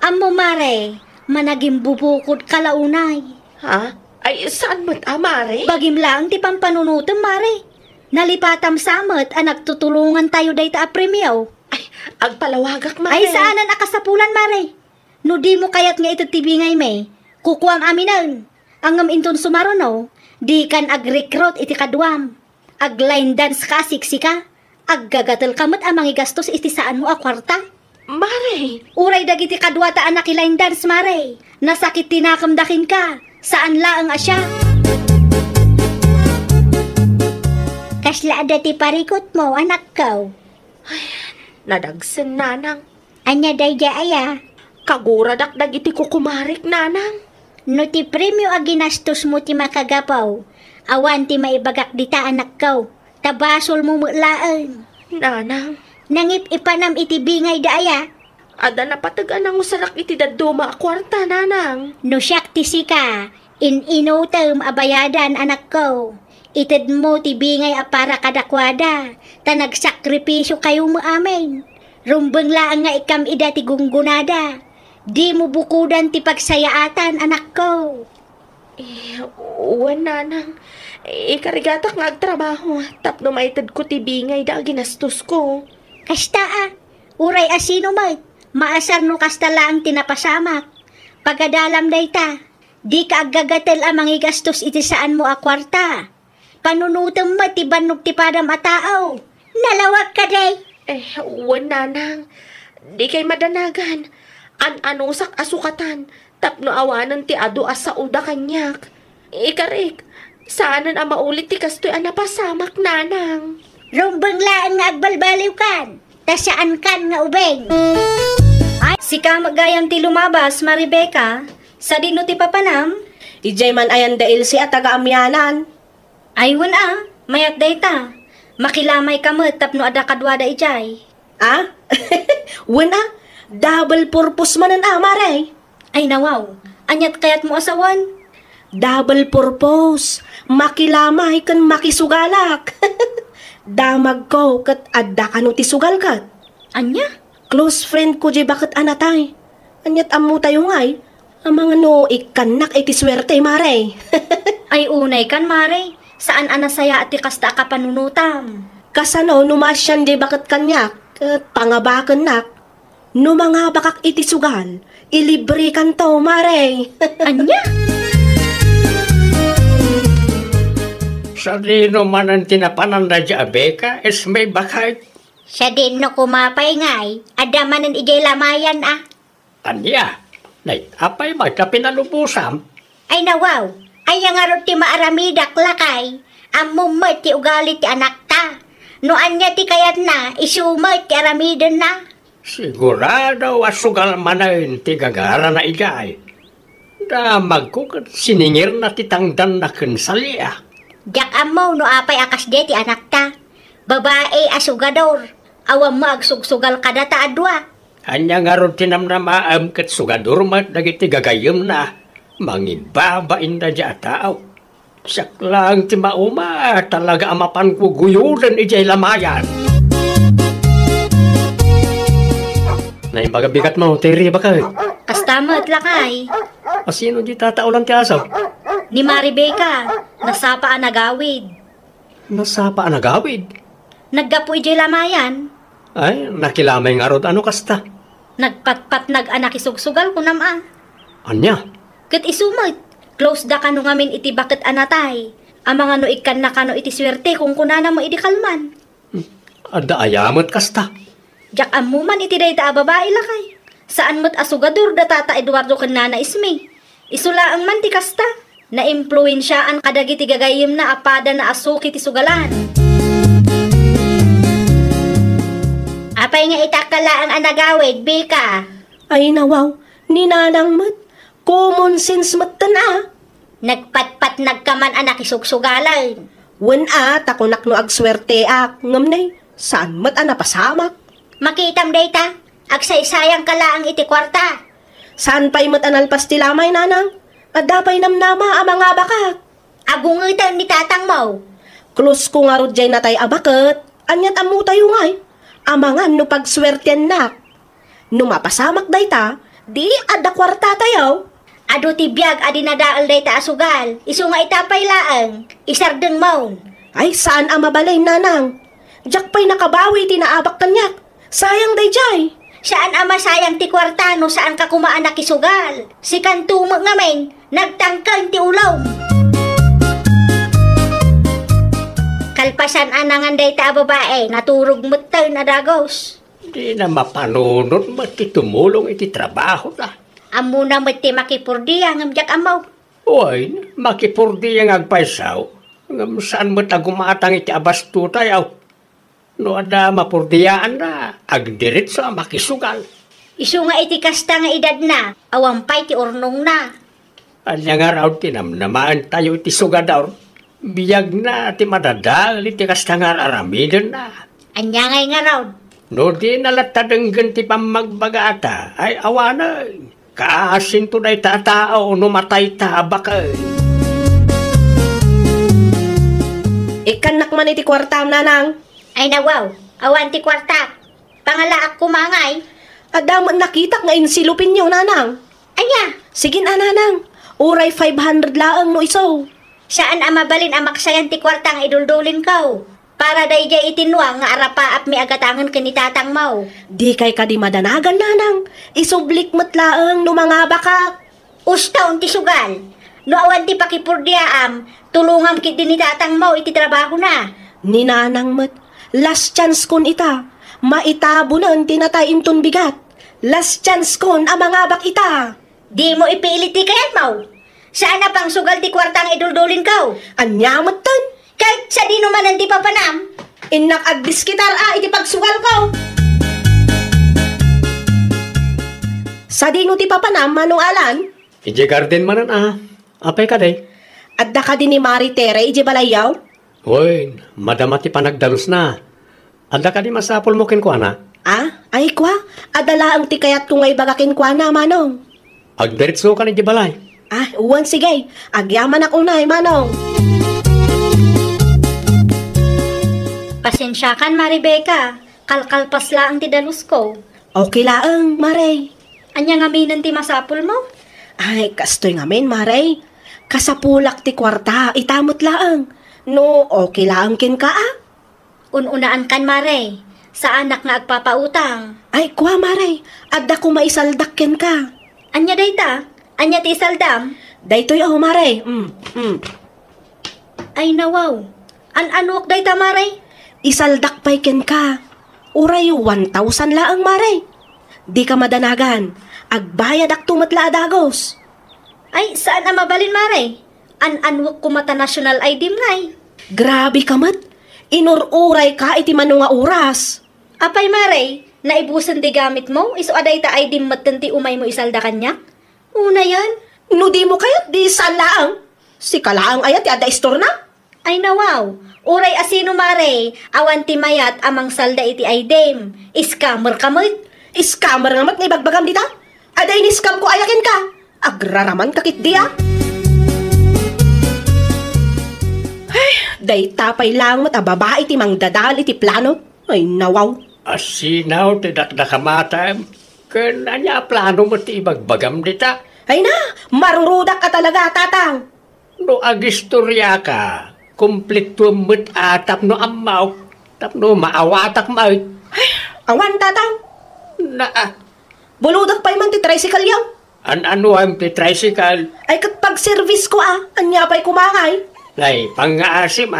Ammo, Mare, managing bubukod kalaunay. Ha? Ay, saan mo't, Mare? Bagim lang ti pampanunutom, Mare. Nalipatam samet a nagtutulungan tayo day ta a premyo. Ay, agpalawagak, Mare. Ay saanan akasapulan, Mare. No di mo kayat nga ito tibingay may. Kukuang aminan. Angam inton sumarono, di kan ag-recruit iti kadwam. Ag-line dance ka, siksika. Aggagatal kamot amang igastos iti saan mo a kwarta. Mare. Uray dagiti kadwata anak line dance, Mare. Nasakit tinakamdakin ka. Saan laang asya? Kasla ada ti parikot mo, anak ko. Nadagsan, nanang. Anya day ja aya. Kagura dakdag iti kukumarik, nanang. No ti premyo a ginastos mo ti makagapaw. Awan ti maibagak dita anak ko. Tabasol mo mutlaan. Nanang. Nangip ipanam iti bingay daya. Ada na patagan ang usarak iti daduma kwarta, nanang. No siyak ti sika. In-inutom abayadan anak ko. Ited mo ti bingay a para kadakwada. Ta nagsakripisyo kayo mo amin. Rumbang laang nga ikam ida ti gunggunada. Di mo bukudan ti pagsayaatan, anak ko. Uwan nanang. Ikarigatak nga agtrabaho. Tapno maitad ko ti bingay da ginastos ko. Kasta uray asino mat. Maasar no kasta laang tinapasamak. Pagadalam dayta. Di ka agagatel ang mangigastos iti saan mo a kwarta. Panunutam mo ti banog ti padam a tao. Nalawag ka day. Uwan nanang. Di kay madanagan. An-anusak asukatan. Tapno awanan ti ado asa uda kanyak. Ikarik. Saanan ang maulit ti kastoy ang napasamak nanang. Rumbang laang nga agbalbaliw kan. Tasaan kan nga ubeng. Ay, si ka magayam ti lumabas, Maribeka. Sa dino ti papanam? Ijay man ayan dail si at taga-amyanan. Ay, wala. Mayat dayta. Makilamay ka mo, tapno ada kadwada ijay. Wala. Double purpose man ang Mare. Ay, nawaw. Anyat kayat mo asawan? Double purpose. Makilamay kan makisugalak. Damag ko kat adda ka no ti sugal kat. Anya? Close friend ko jay bakit anatay. Anyat amu tayo ngay. Ang mga no ikanak iti swerte, Mare. Ay, unay kan, Mare. Saan anasaya at kasta ka panunutam? Kasano numasyan jay bakit kanyak. Kat pangabakan nak. No mga bakak iti sugal. Ilibre kan to, Mare. Anya? Sa dino man ang tinapanan na Abeka, is may bakit. Siya din no kumapay ngay. Adaman ng ijay lamayan Anya, nay, apay ba ka pinalubusam? Ay nawaw. Ay yang arot ti maaramidak lakay. Amumat ti ugalit ti anak ta. No anya ti kayat na, isumat ti aramidan na. Sigurado asugal manayin ti gagara na igay. Damag ko kat siningir na ti tangdan na kinsalya. Diyak amaw no apay akas de ti anak ta. Babae asugador. Awam mo agsugsugal kada ta adwa. Anya nga ron tinamnamaam kat sugadur mat dagiti gagayem na. Mangibabain na dya tao. Saklang ti mauma talaga amapan ko guyudan ijay lamayan. Naimagabigat mo, tiri ba kayo? Kastamat lakay. Sino di tataulan ti asaw? Ni Maribeka. Nasapa ang nagawid. Nasapa ang nagawid? Naggapo ijay lamayan. Ay, nakilamay nga rod ano kasta? Nagpatpat nag-anak isugsugal ko nama. Anya? Kat isumot. Close da kano ngamin iti bakit anatay. Ang mga no ikan na kano iti swerte kung kunana mo iti kalman. Ada ayamat kasta. Jak amuman iti dayta a babae lakay. Saan mo't asugador da tata Eduardo kanana ismi. Isulaang man ti kasta. Na-impluensyaan kadagiti gagayim na apada na asuki ti sugalan. Apay nga itakala ang anagawid, Bika. Ay nawaw, ninanang mat. Common sense mat na. Nagpatpat nagkaman anak isugsugalan. Wen takunak no agswerte ngamnay. Saan mat napasamak? Makitam dayta, agsaysayang kala ang iti kwarta. Saan pa'y mat analpas ti lamay nanang? Adapay namnama ang mga bakak. Agungitan ni tatang mo. Close ko nga rodjay na tay abakat. Anyat amu tayo ngay. Amangan no pagswerten nak. No mapasamak dayta, di ada kwarta tayo. Ado ti biyag adi nadaal dayta asugal. Isu nga itapay laang. Isardeng maun. Ay saan ang mabalay nanang? Diyak pa'y nakabawi tinaabak kanyak. Sayang dayjay. Saan ama sayang ti kwarta no saan ka kumaan nakisugal? Si kantumag ngamen, nagtangkang ti ulaw. Kalpasan anangan dayta babae, naturog mutay na dagos. Di na mapanunod mati tumulong iti trabaho na. Amo na mati makipurdiya ngam jak amaw. Uy, makipurdi ang agpaisaw. Ngam saan mo tagumatang iti abasto tayo? No ada mapurdiyaan na, agdiritso ang makisugal. Isu nga iti kasta nga edad na, awampay ti urnong na. Anya nga raw tinamnamaan tayo iti sugadaw. Biyag na ti madadal iti kasta nga aramidan na. Anya ngay nga raw. No di nalatadang ganti pamagbagata, ay awanan. Kaasin to na itatao, no matay tabakay. Ikanak man iti kwarta nanang. Ay nawaw, awan ti kwarta. Pangalaak ko mangay. Adaman nakita nga insilupin niyo, nanang. Anya, Sige na, nanang. Uray 500 laang no iso. saan mabalin ang maksayan ti kwartang iduldulin ko? Para day jay itinwang nga arapa at may agatangan kanitatang mau. Di kay ka di madanagan, nanang. Isublik mo't laang no mga baka. Ustaon ti sugal. No awan ti pakipurdiaam, tulungam kit dinitatang mau iti trabaho na. Ni nanang mo't. Last chance kon ita. Maitabo na ang tinatay inton bigat. Last chance kon ang mga bak ita. Di mo ipilit ti kayat mau. Saan na pang sugal ti kwartang iduldulin ko? Anyamot tan. Kahit sa di naman ang ti papanam. Inak agdiskitar iti pagsugal ko. Sa dino ti papanam, manong alan? Ije garden manan Apay ka day? Adda ka din ni Mari Tere, iji balayaw? Hoy, madama ti panagdalos na. Adda ka di masapol mo kinkwa na? Ay kwa, adala ang tikayat kung ay bagakin kwa na, manong. Agdiritso ka ni balay. Uwan sige, agyaman ako na, manong. Pasensya kan, Maribeka. Kalkalpas laang ti dalus ko. Okay laang, Maray. Anya nga minan ti masapul mo? Ay, kastoy ngamin, Maray. Kasapulak ti kwarta, itamot laang. No, okay laang kin ka, Ununaan kan, Mare. Sa anak nga agpapautang. Ay, kwa, Maray. Adda ko maisaldak kin ka. Anya dayta? Anya ti isaldam? Daytoy ako, Maray. Ay nawaw. An-anuok dayta, Mare? Isaldak pa'y ken ka. Uray 1,000 laang, Maray. Di ka madanagan. Agbayad ak tumatla adagos. Ay, saan ang mabalin, Mare? An-anuok ko mata national ID ngay. Grabe ka mat. Inururay ka iti manunga oras. Apay, Mare, naibusan di gamit mo? Iso aday ta ID matanti umay mo isalda kanya? Una yan. No di mo kayat di saan laang. Si kalaang ayat ada istor na. Ay nawaw. Uray asino, Mare. Awan ti mayat amang salda iti aydem. Scammer ka mo't. Scammer nga mat nga ibagbagam dita. Aday ni scam ko ayakin ka. Agraraman kakit diya. Ay, day tapay lang mat babae ti mangdadal iti plano. Ay nawaw. Asinaw ti dakdakamata. Kanya plano mo ti ibagbagam dita. Ay na, marurudak ka talaga, tatang. No agistorya ka. Kompleto mo't atap no amaw. Tapno maawatak mo. Awan, tatang. Buludak pa'y man ti tricycle yaw. Ano ang ti tricycle? Ay pag service ko anya pa'y kumangay. Ay, pang-aasim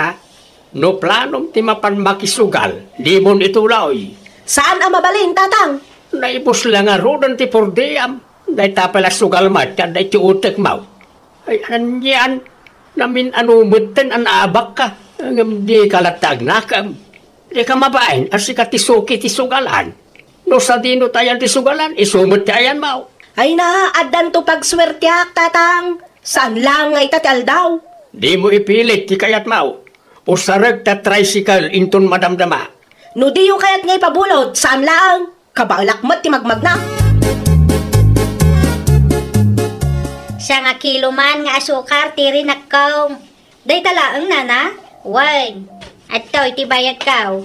no planom ti mapan makisugal. Di mo itulaoy. Saan ang mabalin, tatang? Naibos lang rodan ti pordiam. Day tapala sugal mat, yan day ti utek mau. Ay, anyan. Namin anumutin an abak ka. Ang di kalatag na ka. Di ka mabain, asi ka tisuki ti sugalan. No sa dino tayan ti sugalan, isumot ti ayan mau. Ay na, adan to pagswertiak, tatang. Saan lang ngay tati aldaw? Di mo ipilit ti kayat mau. O sarag ta tricycle inton madamdama. No di yung kayat ngay pabulod, saan lang? Kabalakmat ti magmagna. Siya nga kilo man nga asukar, tiri nakaw. Day talaang nana? Wag. At to, itibayag kaw.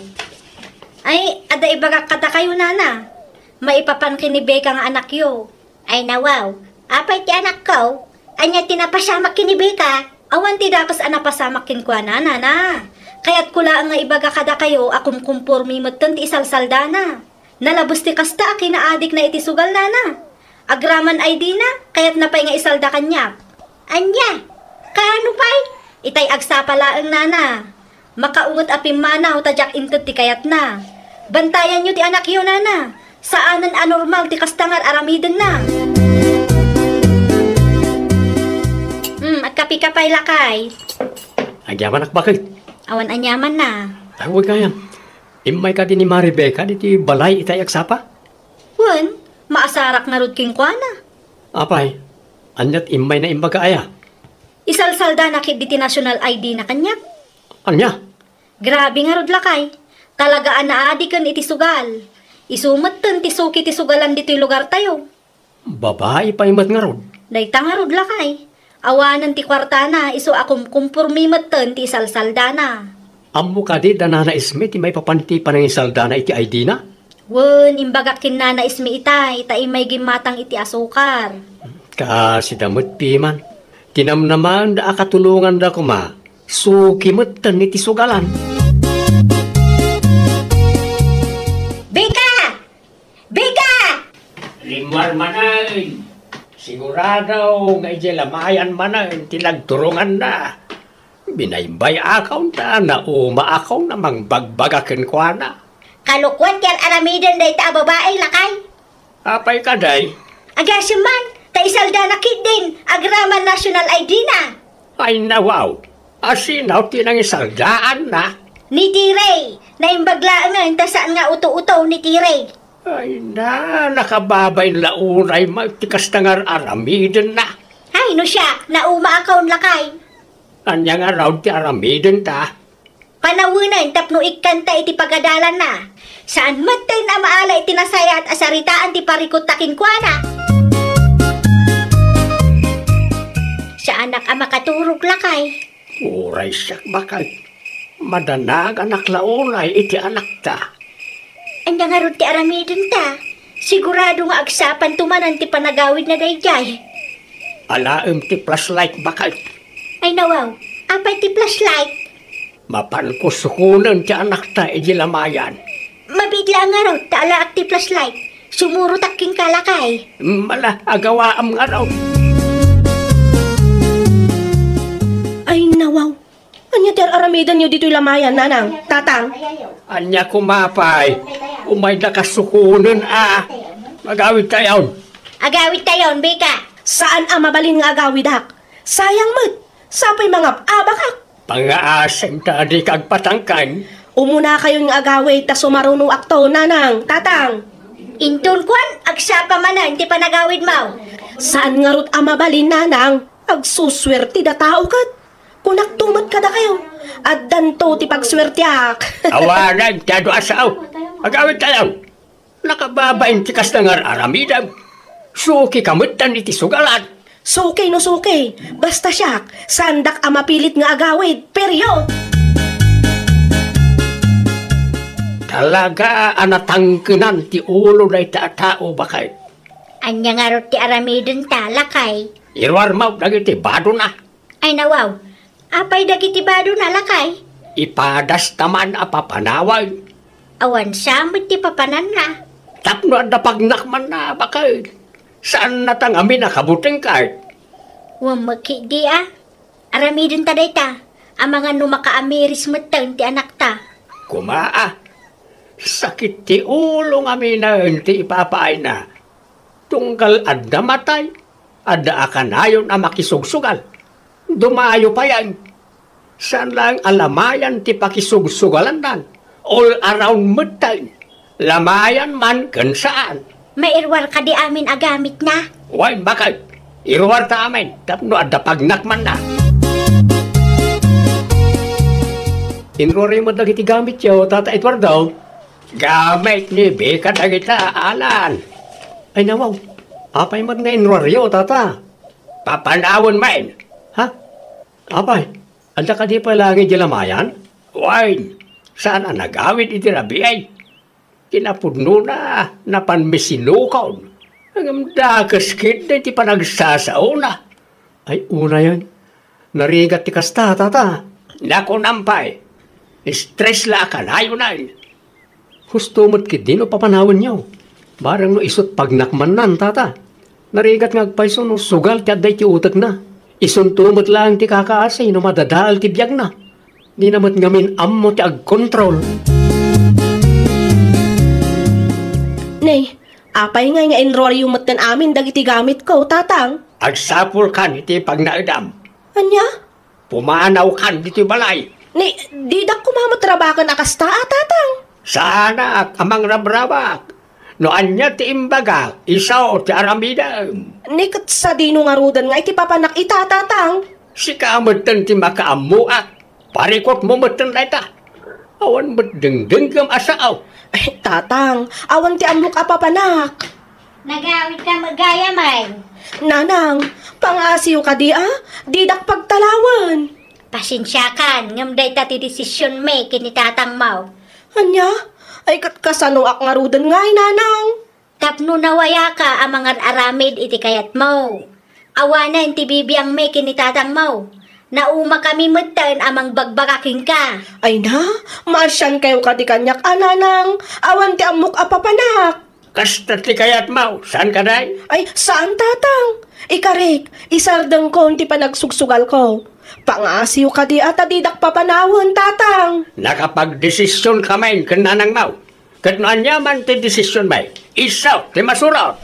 Ay, ada ibagak kata kayo, nana. Maipapan kinibay ka nga anak yo. Ay nawaw. Apay ti anak ko. Anya tinapasamak kinibay ka. Awan ti dakas anapasamak kinkwa na, nana. Kaya't kula nga ibaga kada kayo, akum kumpurmi mo't ti isalsaldana. Nalabos ti kasta, kinaadik na iti sugal, nana. Agraman ay di na, kaya't napay nga isalda kanya. Anya, kano pa'y? Itay agsapala ang nana. Makaungot apim manaw, tadyak intot ti kayat na. Bantayan nyo ti anak yun, nana. Saanan anormal ti kastangar aramiden na. At kapi-kapay lakay. Agyaman ak bakit? Awan anyaman na. Ay, huwag kaya. Imay ka din ni Maribeka, diti balay itay agsapa? Wan, maasarak nga rod king kwa na. Apay, anyat imay na imbaga aya. Isalsalda na kit diti national ID na kanya. Anya? Grabe nga rod lakay. Talagaan na adikan iti sugal. Isumot ten ti suki ti sugalan dito lugar tayo. Babae pa imat nga rod. Dayta nga rod lakay. Awanan ti kwarta na, iso akum kumpurmimat ten ti isalsalda na. Amo ka di danana isme ti may papaniti pa ng isaldana iti ID na? Wen, imbaga kinanais mi itay, tayo may gimatang iti asukar. Kasi damot piman. Tinam naman da akatulungan da kuma. Sukimatan iti sugalan. Bika! Bika! Limar manan. Sigurado nga ijilamayan manan tinagturungan na. Binaybay akaw na umaakaw namang bagbagakin kwa na. Kalukwat yan aramidan day ta babae lakay. Apay ka day? Agasiman, ta isalda na kid din, agraman national ID na. Ay nawaw. Asinaw tinang isaldaan na. Ni Tiray, na imbaglaan ta saan nga uto-uto ni Tiray. Ay na, nakababay launay magtikas na nga aramidin na. Hay no siya, na umaakaw lakay. Anya nga raw ti aramidin ta. Panawunan tapno ikanta iti pagadalan na. Saan matay na maala iti nasaya at asaritaan ti parikot takin kwa na. Sa anak ang makaturog lakay. Uray siyak bakal. Madanag anak launay iti anak ta. Anya nga ron ti aramidin ta. Sigurado nga agsapan tumanan ti panagawid na dayjay. Alaem ti flashlight bakal. Ay nawaw, apay ti flashlight. Mapan ko sukunan ti anak ta ijilamayan. Mabigla nga raw, taala ak ti flashlight. Sumuro taking kalakay. Mala, agawaam nga raw. Ay, nawaw. Anya ti aramidan nyo dito'y lamayan, nanang, tatang. Anya kumapay. Umay na kasukunan Magawid tayon. Agawid tayon, Bika. Saan ang mabalin nga agawid hak? Sayang mat, sapay mga abakak. Pangaasem ta di kag patangkan. Umuna kayong agawid ta sumaruno akto, nanang, tatang. Intun kwan, agsapa manan, ti panagawid mo. Saan nga rot ang mabalin, nanang? Agsuswerte da tao kat. Kunak tumat ka da kayo. At danto ti pagswertiak. Awanan, tiyado asaw. Magawid tayo. Nakababain ti kas nga aramidam. Suki kamutan iti sugalan. Suki no suki. Basta siyak, sandak ang mapilit nga agawid. Period. Talaga anatangkinan ti ulo na tao bakay. Anya nga ro ti aramidin ta, lakay. Irwar mo dagiti bado na. Ay nawaw, apay dagiti bado na lakay. Ipadas taman apapanaway. Awan samot ti papanan na. Tapno ada pagnakman na bakay. Saan natangami nakabuting kahit? Wamaki di aramidin ta day ta. Ang mga numakaamiris matang ti anak ta. Kumaa. Sakit ti ulo nga na ti ipapaay na. Tunggal adda matay. Adda akanayon na makisugsugal. Dumayo pa yan. Saan lang alamayan ti pakisugsugalan dan? All around matay. Lamayan man kan saan. Mairwar ka di amin agamit na. Why, bakit? Irwar ta amin. Tapno adda pagnakman na. Inrori mo dagiti gamit yo, Tata Edwardo. Gamit ni Beka dagita, alan. Ay nawaw, apay mo nga inrori yo, Tata. Papanawon main. Ha? Apay, anda ka di pa lagi dilamayan? Why, saan ang nagawid iti rabi ay? Kinapudno na, napanmisinukaw. Ang dakaskit na iti panagsasaw na. Ay, una yan. Narigat ti kasta, Tata. Naku nampay. Stress la ka na yun ay. Gusto mo't kidin o papanawan niyo. Barang no isot pagnakman nan, Tata. Narigat ngagpaiso no sugal ti aday ti utak na. Isuntumot lang ti kakaasay no madadaal ti biyag na. Di namat ngamin ammo ti agkontrol. Nay, apay nga enroll yung matan amin dagiti gamit ko, tatang. Agsapul kan iti pagnaidam. Anya? Pumanaw kan iti balay. Ni, di dak kumamatrabakan akasta, tatang. Sana amang rabrabak. No anya ti imbaga, isaw ti aramida. Ni kat sa dino nga rudan nga iti papanak ita, tatang. Si kaamatan ti makaamuak. Parikot mo matan na ita. Awan mo't dengdenggam asaaw. Ay, tatang, awan ti amlok apapanak. Nagawid ka magaya, may. Nanang, pangasiyo ka di Di dak pagtalawan. Pasensyakan, ngam day ta ti desisyon may kinitatang mau. Anya? Ay kasano ak nga rudan nga nanang. Tapno nawaya ka ang mga aramid iti kayat mo. Awanan ti bibiyang may kinitatang mo. Nauma kami mutan amang bagbagaking ka. Ay na, maasyan kayo ka di kanyak nanang. Awan ti amok apapanak. Kasta ti kayat mo, saan ka day? Ay, saan tatang? Ikarik, isardang ko hindi pa nagsugsugal ko. Pangasiw ka di at adidak papanawon, tatang. Nakapag-desisyon kami kananang mo. Kat naanyaman ti desisyon may, isaw ti masurot.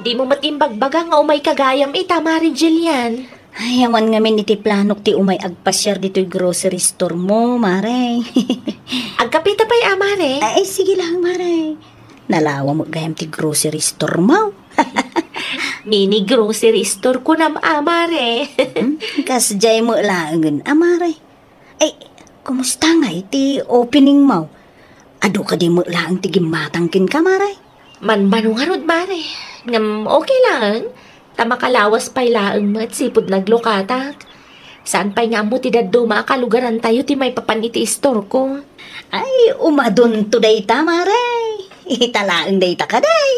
Di mo matimbagbaga nga umay kagayam itama rin, Jillian. Ay, awan ngamin iti planok ti umay agpasyar dito'y grocery store mo, Mare. Agkapita pa'y amare. Ay, sige lang, Mare. Nalawa mo gayam ti grocery store mo. Mini grocery store ko na amare. Kasjay mo langan, Mare. Ay, kumusta nga iti opening mo? Ado ka di mo lang ti gimatangkin ka, Mare? Manmanungarod, mare. Ngam okay lang. Tamakalawas pa'y laang mat sipod naglokatak. Saan pa'y nga mo ti daduma kalugaran tayo ti may papaniti store ko? Ay, umadun to day ta, Mare. Italaang day ta ka day.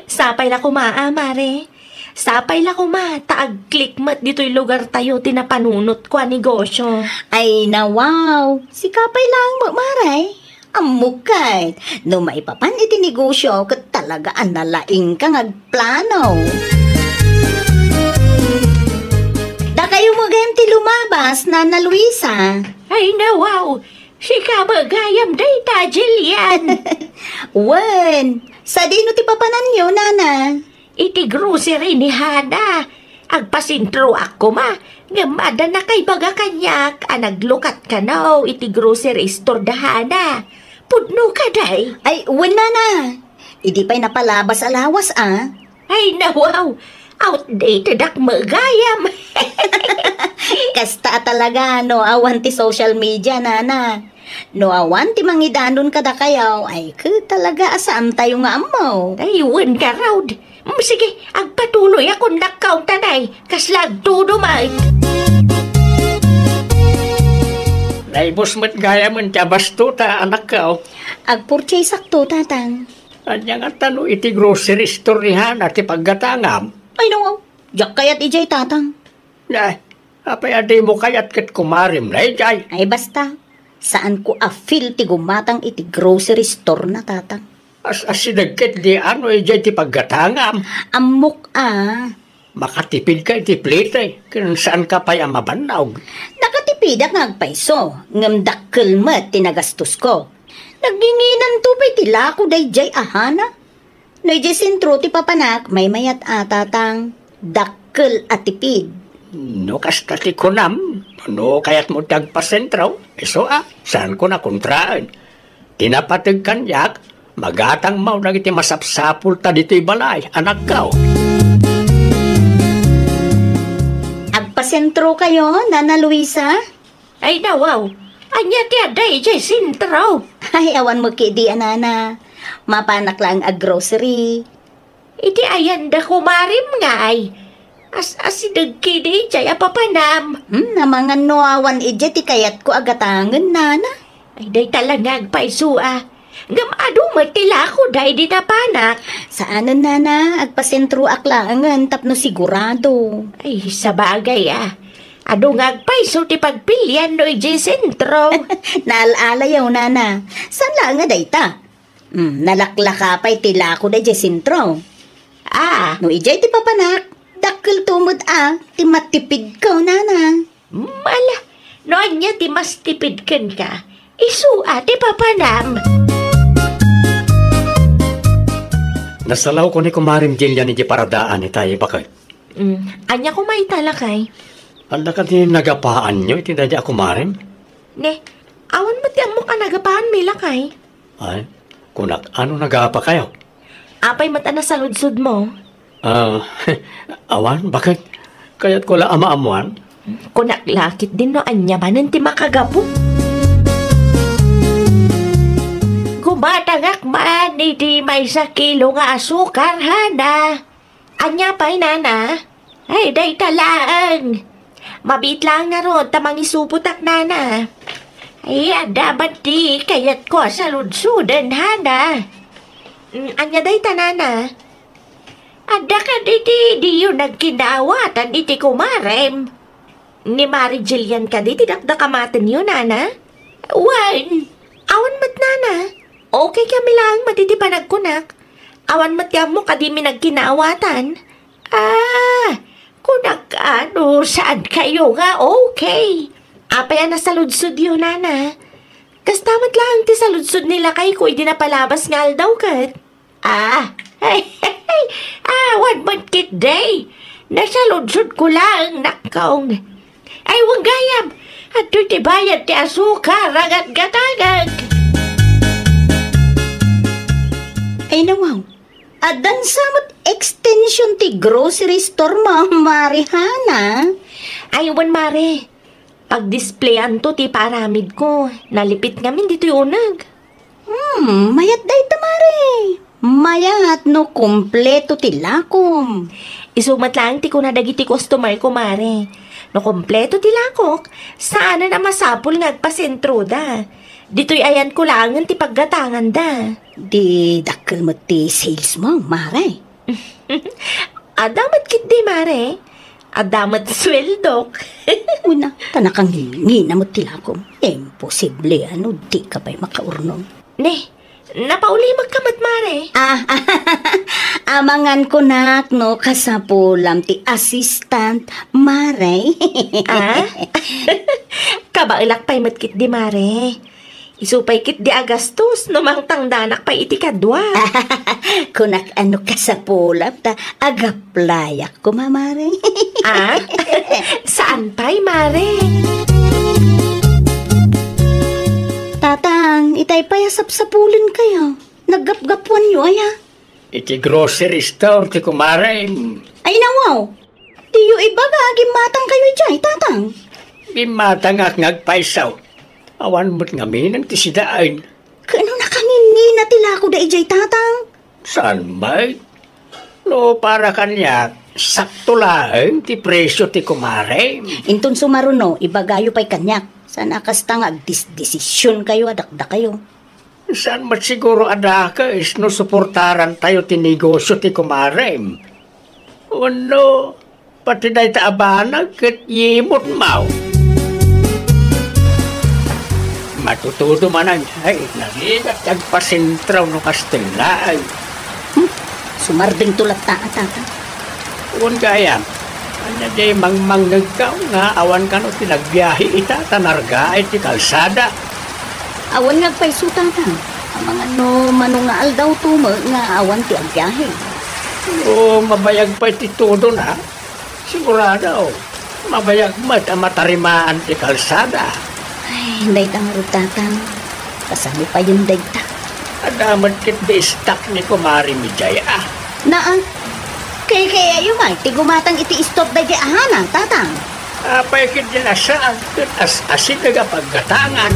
Sapay la kumaa, mare. Sapay la taag-click mat dito'y lugar tayo tinapanunot ko ang negosyo. Ay, na wow. Sikapay lang mo, Mare. Amukay. No maipapan iti negosyo kat talaga ang nalaing kang agplano. Da kayo mo gayam ti lumabas, Nana Luisa. Ay na wow. Si kabagayam day ta, Jillian. Wen, sa dino ti papanan nyo, Nana? Iti grocery ni Hana. Agpasintro ako ma. Ngamada na kay baga kanyak. Naglukat ka na iti grocery store da Hana. Pudno ka day. Ay, wen, Nana. Idi pa'y napalabas alawas, ah. Ay na wow. Outdated ak magayam. Kasta talaga, no awan ti social media, Nana. No awan ti mangidanon kada kayaw, ay talaga asaan tayo nga amaw. Ay, wen ka raw. Sige, agpatuloy akong nakaw tanay. Kaslag tudo may. Naibos mo't gaya mo ti abastuta, anak ka. Agpurchase sakto, tatang. Anya nga tano iti grocery store ni Hana ti paggatangam. Ay, no, jak kayat ijay, tatang. Ay, apay aday mo kayat kat kumarim na ijay. Ay, basta. Saan ko a-feel ti gumatang iti grocery store na, tatang? As-asinagkit di ano ijay ti paggatangam. Amok, ah. Makatipid ka iti plate eh. Kung saan ka pa'y amabanaw. Nakatipid ak ngagpaiso. Ngam dakkel met tinagastos ko. Naginginan to pa'y tila ko day jay ahana. Noy jay sentro ti papanak may mayat atatang. Dakkel at tipid. No kasta ti kunam. No kayat mo tagpasentraw. Iso saan ko na kontraan. Tinapatag kanyak. Magatang mau nagiti masapsapul ta dito'y balay. Anak ka. Agpasentro kayo, Nana Luisa? Ay na wow. Anya ti aday jay sintro. Ay, awan mo kidi, Nana. Mapanak lang ag grocery. Iti ayan da kumarim nga ay. Asidag kidi jay apapanam. Namangan no awan ije ti kayat ko agatangan, Nana. Ay day talaga agpaisua. Gamado matila ko day di napanak. Saanan, Nana? Agpasentro aklangan tapno sigurado. Ay sa bagay Ado nga agpaiso ti pagpilian no ije sentro. Naalala yaw, Nana. Saan lang nga dayta? Nalaklaka pa'y tila ko day sentro. No ije ti papanak. Dakkel tumod ti matipid ko, Nana. Mala, no anya ti mas tipid ken ka. Isu ti papanam. Nasalaw ko ni kumarim Jillian iti paradaan ni tayo bakit. Anya ko may talakay. Anda ka din nagapaan nyo iti dadya kumarim? Ne, awan mo ti ang mukha nagapaan may lakay. Ay, kunak, ano nagapa kayo? Apay mata na sa ludsud mo. Awan, bakit? Kaya't ko la ama-amuan? Kunak lakit din no anya manan ti makagapo. Gumatagak man iti may sa kilo nga asukar, Hana. Anya pa'y, Nana? Ay, day talaang. Mabit lang na ron, tamang isuputak, Nana. Ay, dapat di kayat ko sa ludsudan, hana. Anya day tanana. Ada ka di yun nagkinawatan iti kumarem. Ni Mari Jillian ka di tidakdakamatan yun, nana. Wan, awan mat nana. Okay kami lang matitipanag kunak. Awan mat mo kadi mi nagkinawatan. Kunak ano, saan kayo nga okay. Apay na sa ludsud yun, nana. Kas tamat lang ti sa ludsud nila kay ko, hindi na palabas nga daw kat. One month kit day. Nasa ludsud ko lang, nakaong. Ay, wang gayam. At ti bayad ti asukar, ragat-gatagag. Ay nawaw, adan samot extension ti grocery store Marihana. Ay, wan mare. Pag-displayan to ti paramid ko. Nalipit ngamin dito yung unag. Mayat day tamare. Mayat no kompleto ti lakom. Isumat lang ti ko na dagiti customer ko, mare. No kompleto ti lakok, sana na masapul nga agpasentro da. Dito'y ayan ko lang ti paggatangan da. Di dakkel mo ti sales mo, mare. Adamat kit di, mare. Adamat sweldo. Una, tanakang hingi na mo ti lakom. Imposible, di ka pa'y makaurnom. Ne, napauli magkamat, mare. Amangan ko nak, no, kasapulam ti assistant, mare. Kabailak pa'y matkit di, mare. Isupay kit di agastos, no mang tangdanak pa'y iti kadwa. Kunak ano kasapulam, ta agaplayak ko, mamare. Saan pa'y, mare? Tatang, itay payasap-sapulin kayo. Naggap-gapuan nyo, aya. Iti grocery store ti kumarem. Ay, nawaw. Di yu ibaga, matang kayo ijay, tatang. Bimatang ak ngagpaisaw. Awan mo't ngamin ti sidaan. Kano nakanini na tila ko da ijay, tatang? Saan may? No, para kanya, sakto lang ti presyo ti kumarem. Intun sumaruno, ibagayo pa'y kanyak. Sana kastang agdisisyon kayo, adakda kayo. Saan mat siguro adakas no suportaran tayo ti negosyo ti kumarem? Ano, pati na itabanag kat yimot mau. Matutudo man ay naligat agpasentraw no kastilaan. Sumarding tulat ta, tatang. Kung kaya, ano di mangmanggagaw nga awan ka no tinagbiyahe ita tanarga ay ti kalsada. Awan nga pa'y sutatan. Ang mga no manungaal daw tumo nga awan ti agyahe. O mabayag pa ti todo na. Sigurado, mabayag mat ang matarimaan ti kalsada. Ay, day tangarot tatang. Kasami pa yung dayta. Adamat kit di stock ni Kumari Mijaya. Naan, kaya yung ti gumatang iti stop day di ahana, tatang. Apay kit din asaan, asin nagapaggatangan.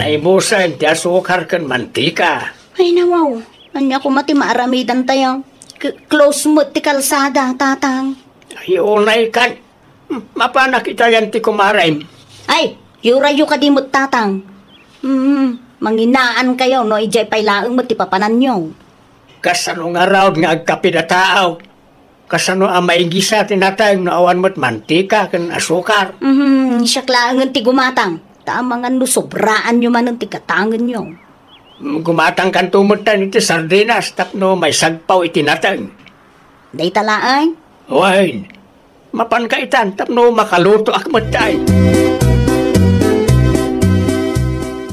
Naibusan ti asukar kan mantika. Ay, nawaw. Anya ko mati maaramidan tayo. Close mo ti kalsada, tatang. Ay, unay kan. Mapanak itayan ti Kumarem. Ay, yurayo ka di mo't tatang. Manginaan kayo, no? Ijay pa'y laang mo ti papanan nyo. Kasano nga raw nga agkapidataaw. Kasano ang maigisa tinatayang no awan mo't mantika kan asukar. Siyak laangan ti gumatang. Tama nga no, sobraan nyo man ang ti katangan nyo. Gumatang kan tumutan iti sardinas tapno may sagpaw itinatang. Day talaan? Wain, mapankaitan tapno makaluto akmatay.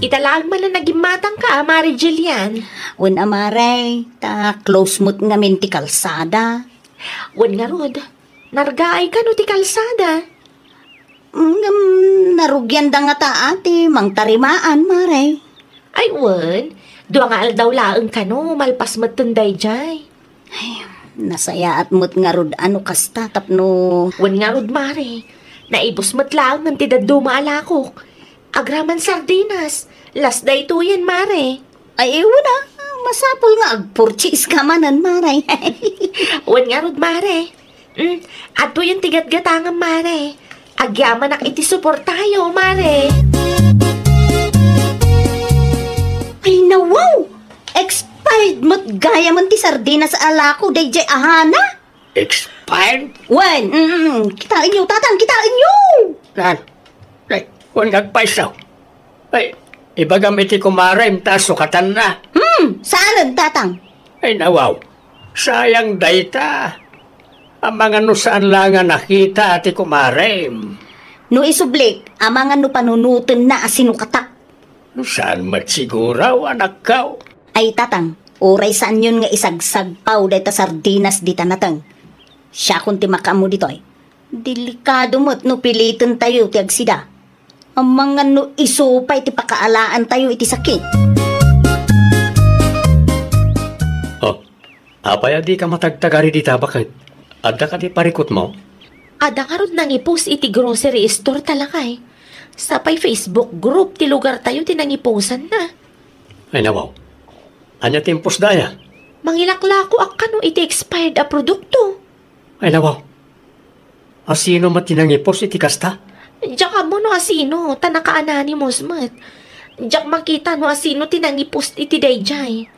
Italag man na naging matang ka, Mari Jillian. Wen amaray, ta close mo't nga min ti kalsada. Wan nga rod, nargaay ka no ti kalsada. Narugyan da nga ta ati, mang tarimaan, maray. Ay, wan, doa nga aldaw laang ka no, malpas matunday jay. Ay, nasaya at mo't nga rod ano kasta tapno. Wan nga rod, Mari, naibos mo't lang ng tidaduma alakok. Agraman sardinas, last day to yan, Mare. Ay, wala. Masapol nga agpurchis ka manan, Maray. Wan nga rod, Mare. Ato yung tigat-gatangan, Mare. agyaman nak iti support tayo, Mare. Ay nawaw! Expired mo't gaya man ti sardinas alako, dayjay ahana. Expired? Wan, kitain nyo, tatang, kitain nyo! Saan? Ay, kung nagpaisaw. Ay, ibagam iti kumarem, ta sukatan na. Saan, tatang? Ay, nawaw. Sayang dayta. Ang mga no saan lang nga nakita ati kumarem. No isublik, amangan no panunutin na asinukatak. Saan matsiguraw, anak kaw? Ay tatang, oray saan yun nga isagsagpaw dayta sardinas di tanatang. Siya kung ti makamu dito ay. Delikado mo't no pilitin tayo ti agsida. Ang mga no isupay ti pakaalaan tayo iti sakit. Oh, apay di ka matagtagari di tabakit. Adda ka di parikot mo? Ada karod nang ipost iti grocery store talakay. Sapay Facebook group ti lugar tayo tinangiposan na. Ay nawaw. Anya timpos daya? Mangilaklako ak kano iti expired a produkto. Ay nawaw. Asino matinangipos iti kasta? Diyak ka mo no asino, tanaka anonymous mat. Diyak makita no asino tinangipost iti dayjay.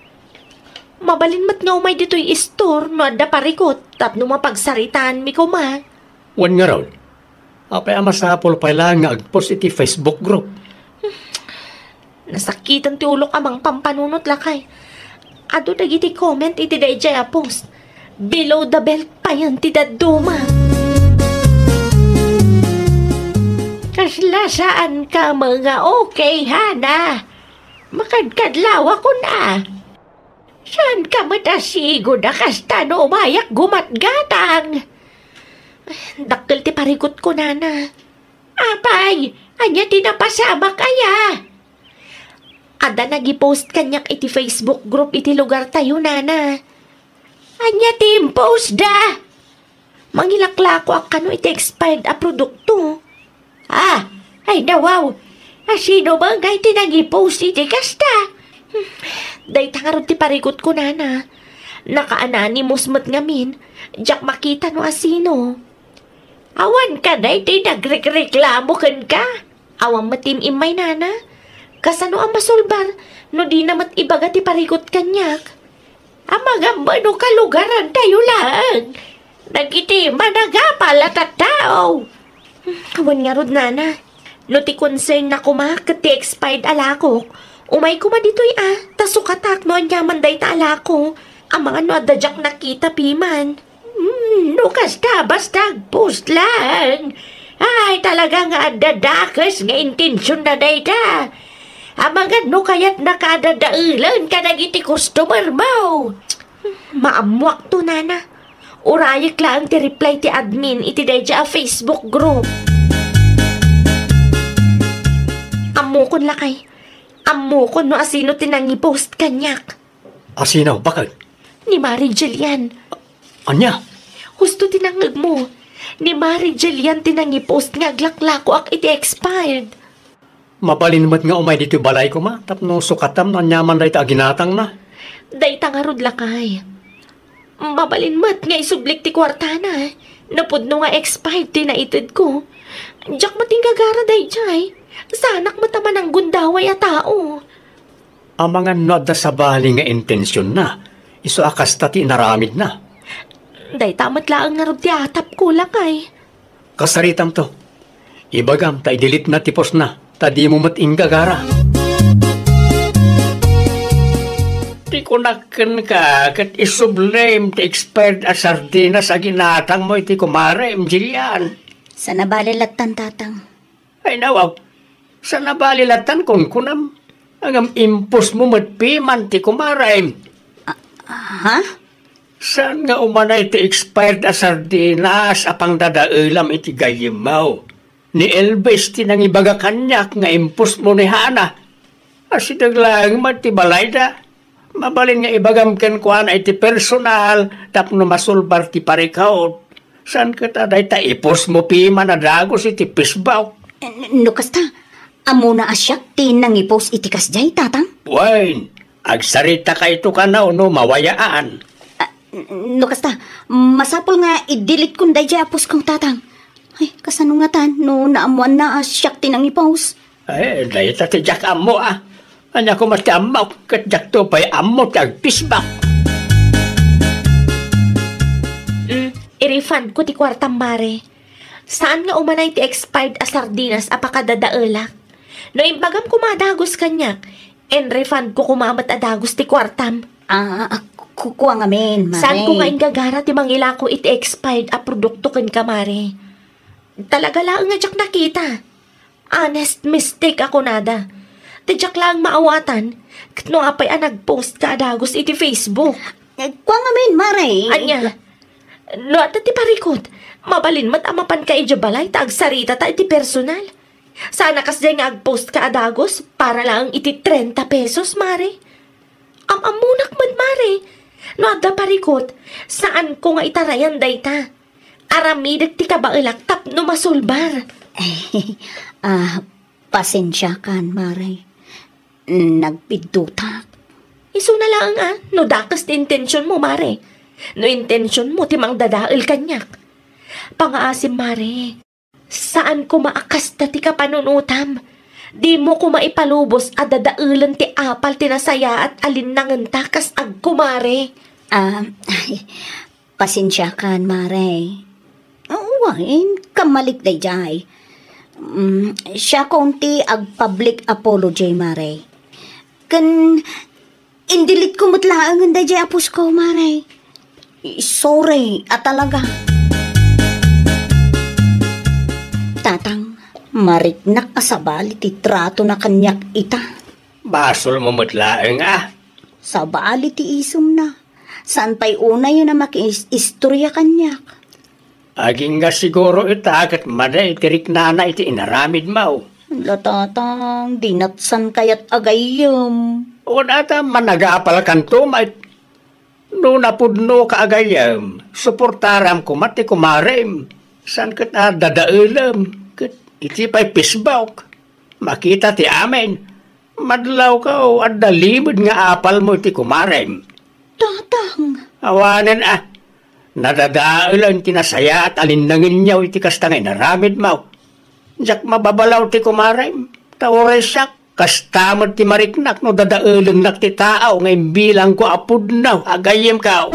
Mabalin mat nga umay dito'y store no adda parikot tapno mapagsaritaan mi ko ma. Wan nga ron. Apay amasapol pa lang nga agpost iti Facebook group. Nasakitan ti ulok amang pampanunot lakay. Ado dagiti comment iti dayjay a post. Below the belt pa yan ti daduma. Kaslasaan ka mga okay, Hana. Makadkadlaw ako na. Saan ka matasigo na kasta no umayak gumatgatang? Dakkel ti parikot ko, Nana. Apay, anya tinapasama kaya? Ada nag-post kanyak iti Facebook group iti lugar tayo, Nana. Anya ti-post da? Mangilaklako ak kano iti expired a produkto. Ah, ay nawaw. Asino ba nga iti nag-post iti kasta? Day tangarod ti parikot ko, Nana. Naka-anonymous mat ngamin. Diyak makita no asino. Awan ka na iti nagreklamo kan ka. Awang matim imay, Nana. Kasano ang masulbar no di namat ibaga ti parikot kanyak. Amagamba no kalugaran tayo lang. Nagiti managapal at tao. Kawan nga rod, Nana. No ti concern na kumakat ti expired alakok. Umay kuma dito'y tasukatak no anyaman day ta alako. Ang mga no adadyak nakita piman. No kasta basta post lang. Ay talaga nga adadakas nga intensyon na day ta. Ang mga no kaya't nakadadailan ka nagiti customer mo. Maamwak to, Nana. Urayak lang ti reply ti admin iti dayja a Facebook group. Amukon lakay. Amukon no asino tinangipost kanyak. Asino? Bakit? Ni Mary Jillian. Anya? Husto tinangag mo. Ni Mary Jillian tinangipost nga aglaklako ak iti expired. Mabalin mo't nga umay dito balay ko ma. Tapno sukatam na nyaman day ta ginatang na. Day tangarod lakay. Mabalin mo't nga isublik ti kwartana. Napudno nga expired tinaitid ko. Diyak matinggagara day jay. Sa anak mataman ang gundaway a tao. Ang mga noda sa bali nga intensyon na. Iso akas tati naramid na. Day tamat laang nga ti atap ko lakay. Kasaritam to. Ibagam ta idilit na tipos na. Ta di mo matinggagara. Di ko nakin ka kat isublame ti expired a sardinas a ginatang mo iti kumarem, Jillian. Sa nabalilatan, tatang. Ay nawaw. Sa nabalilatan kung kunam. Ang impos mo matpiman ti kumarem. Ha? Saan nga umanay ti expired a sardinas apang dadailam iti gayimaw? Ni Elvis ti nang ibaga kanyak nga impos mo ni Hana. Asidag lang matibalay da. Mabalin nga ibagam ken kuana iti personal tapno masulbar ti parikaw. Saan ka taday ta ipos mo piman na dagos iti pisbaw? No kasta, amo na asyak ti nang ipos iti kasjay, tatang? Wine, agsarita ka ito ka na no mawayaan. No kasta, masapol nga i-delete kong dayjay apos kong tatang. Ay, kasanungatan, no naamuan na siyak tinang ipaus. Ay, dahil ti jak amo Anya ko mati amaw, kat jak to pa'y amo ti agpisbak. I-refund ko ti kwartam, Mare. Saan nga umanay ti expired a sardinas apakadadaelak? No imbagam kumadagos kanyak, en refund ko kumamat adagos ti kwartam. Kukuha nga men, Mare. Saan ko nga ingagara ti mangila ko iti expired a produkto ken ka, Mare? Talaga lang nga jak nakita. Honest mistake ako nada. Tadyak lang maawatan. Katno apay nag-post ka adagos iti Facebook. Kuha nga men, Mare. Anya, no at ti parikot, mabalin mat amapan ka ijabalay ta agsarita ta iti personal. Sana kasday nga ag-post ka adagos para lang iti 30 pesos, Mare. Amamunak man, Mare. No at parikot, saan ko nga itarayan dayta? Aramidag ti kabaelak tapno masulbar. Pasensya kan, Mare. Nagpidutak. Iso na lang no dakas ti intensyon mo, Mare. No intensyon mo ti mang dadael kanyak. Pangaasim, Mare. Saan ko maakas ti kapanunutam? Di mo ko maipalubos at dadaelan ti apal tinasaya at alinangan takas ag kumare. Pasensya kan, Mare. Wain, kamalik day jay. Siya konti ag public apology, Mare. Kan indilit ko mutlaangan day jay apos ko, Mare. Sorry, talaga. Tatang, mariknak asabali ti trato na kanyak ita. Basol mo mutlaeng Sabali ti isum na. Saan pa'y una yun na maki-istorya kanyak? Aging nga siguro itagat maday tirik nana iti inaramid mau. Latatang, dinatsan kayat agayam. O nata managapal kanto mait. No napudno ka agayam. Suportaram ko mati kumarem. San kat dadaelam. Kat iti pa'y pisbawk. Makita ti amen. Madlaw ka o dalimod nga apal mo iti kumarem. Tatang. Awanan nadadaalan tinasaya at alindangin niyaw iti kastangay naramid mau. Jak mababalaw ti kumarem. Tawaresak, kastamad ti mariknak no dadaalan nak ti tao ngayon bilang ko apudnaw agayem kao.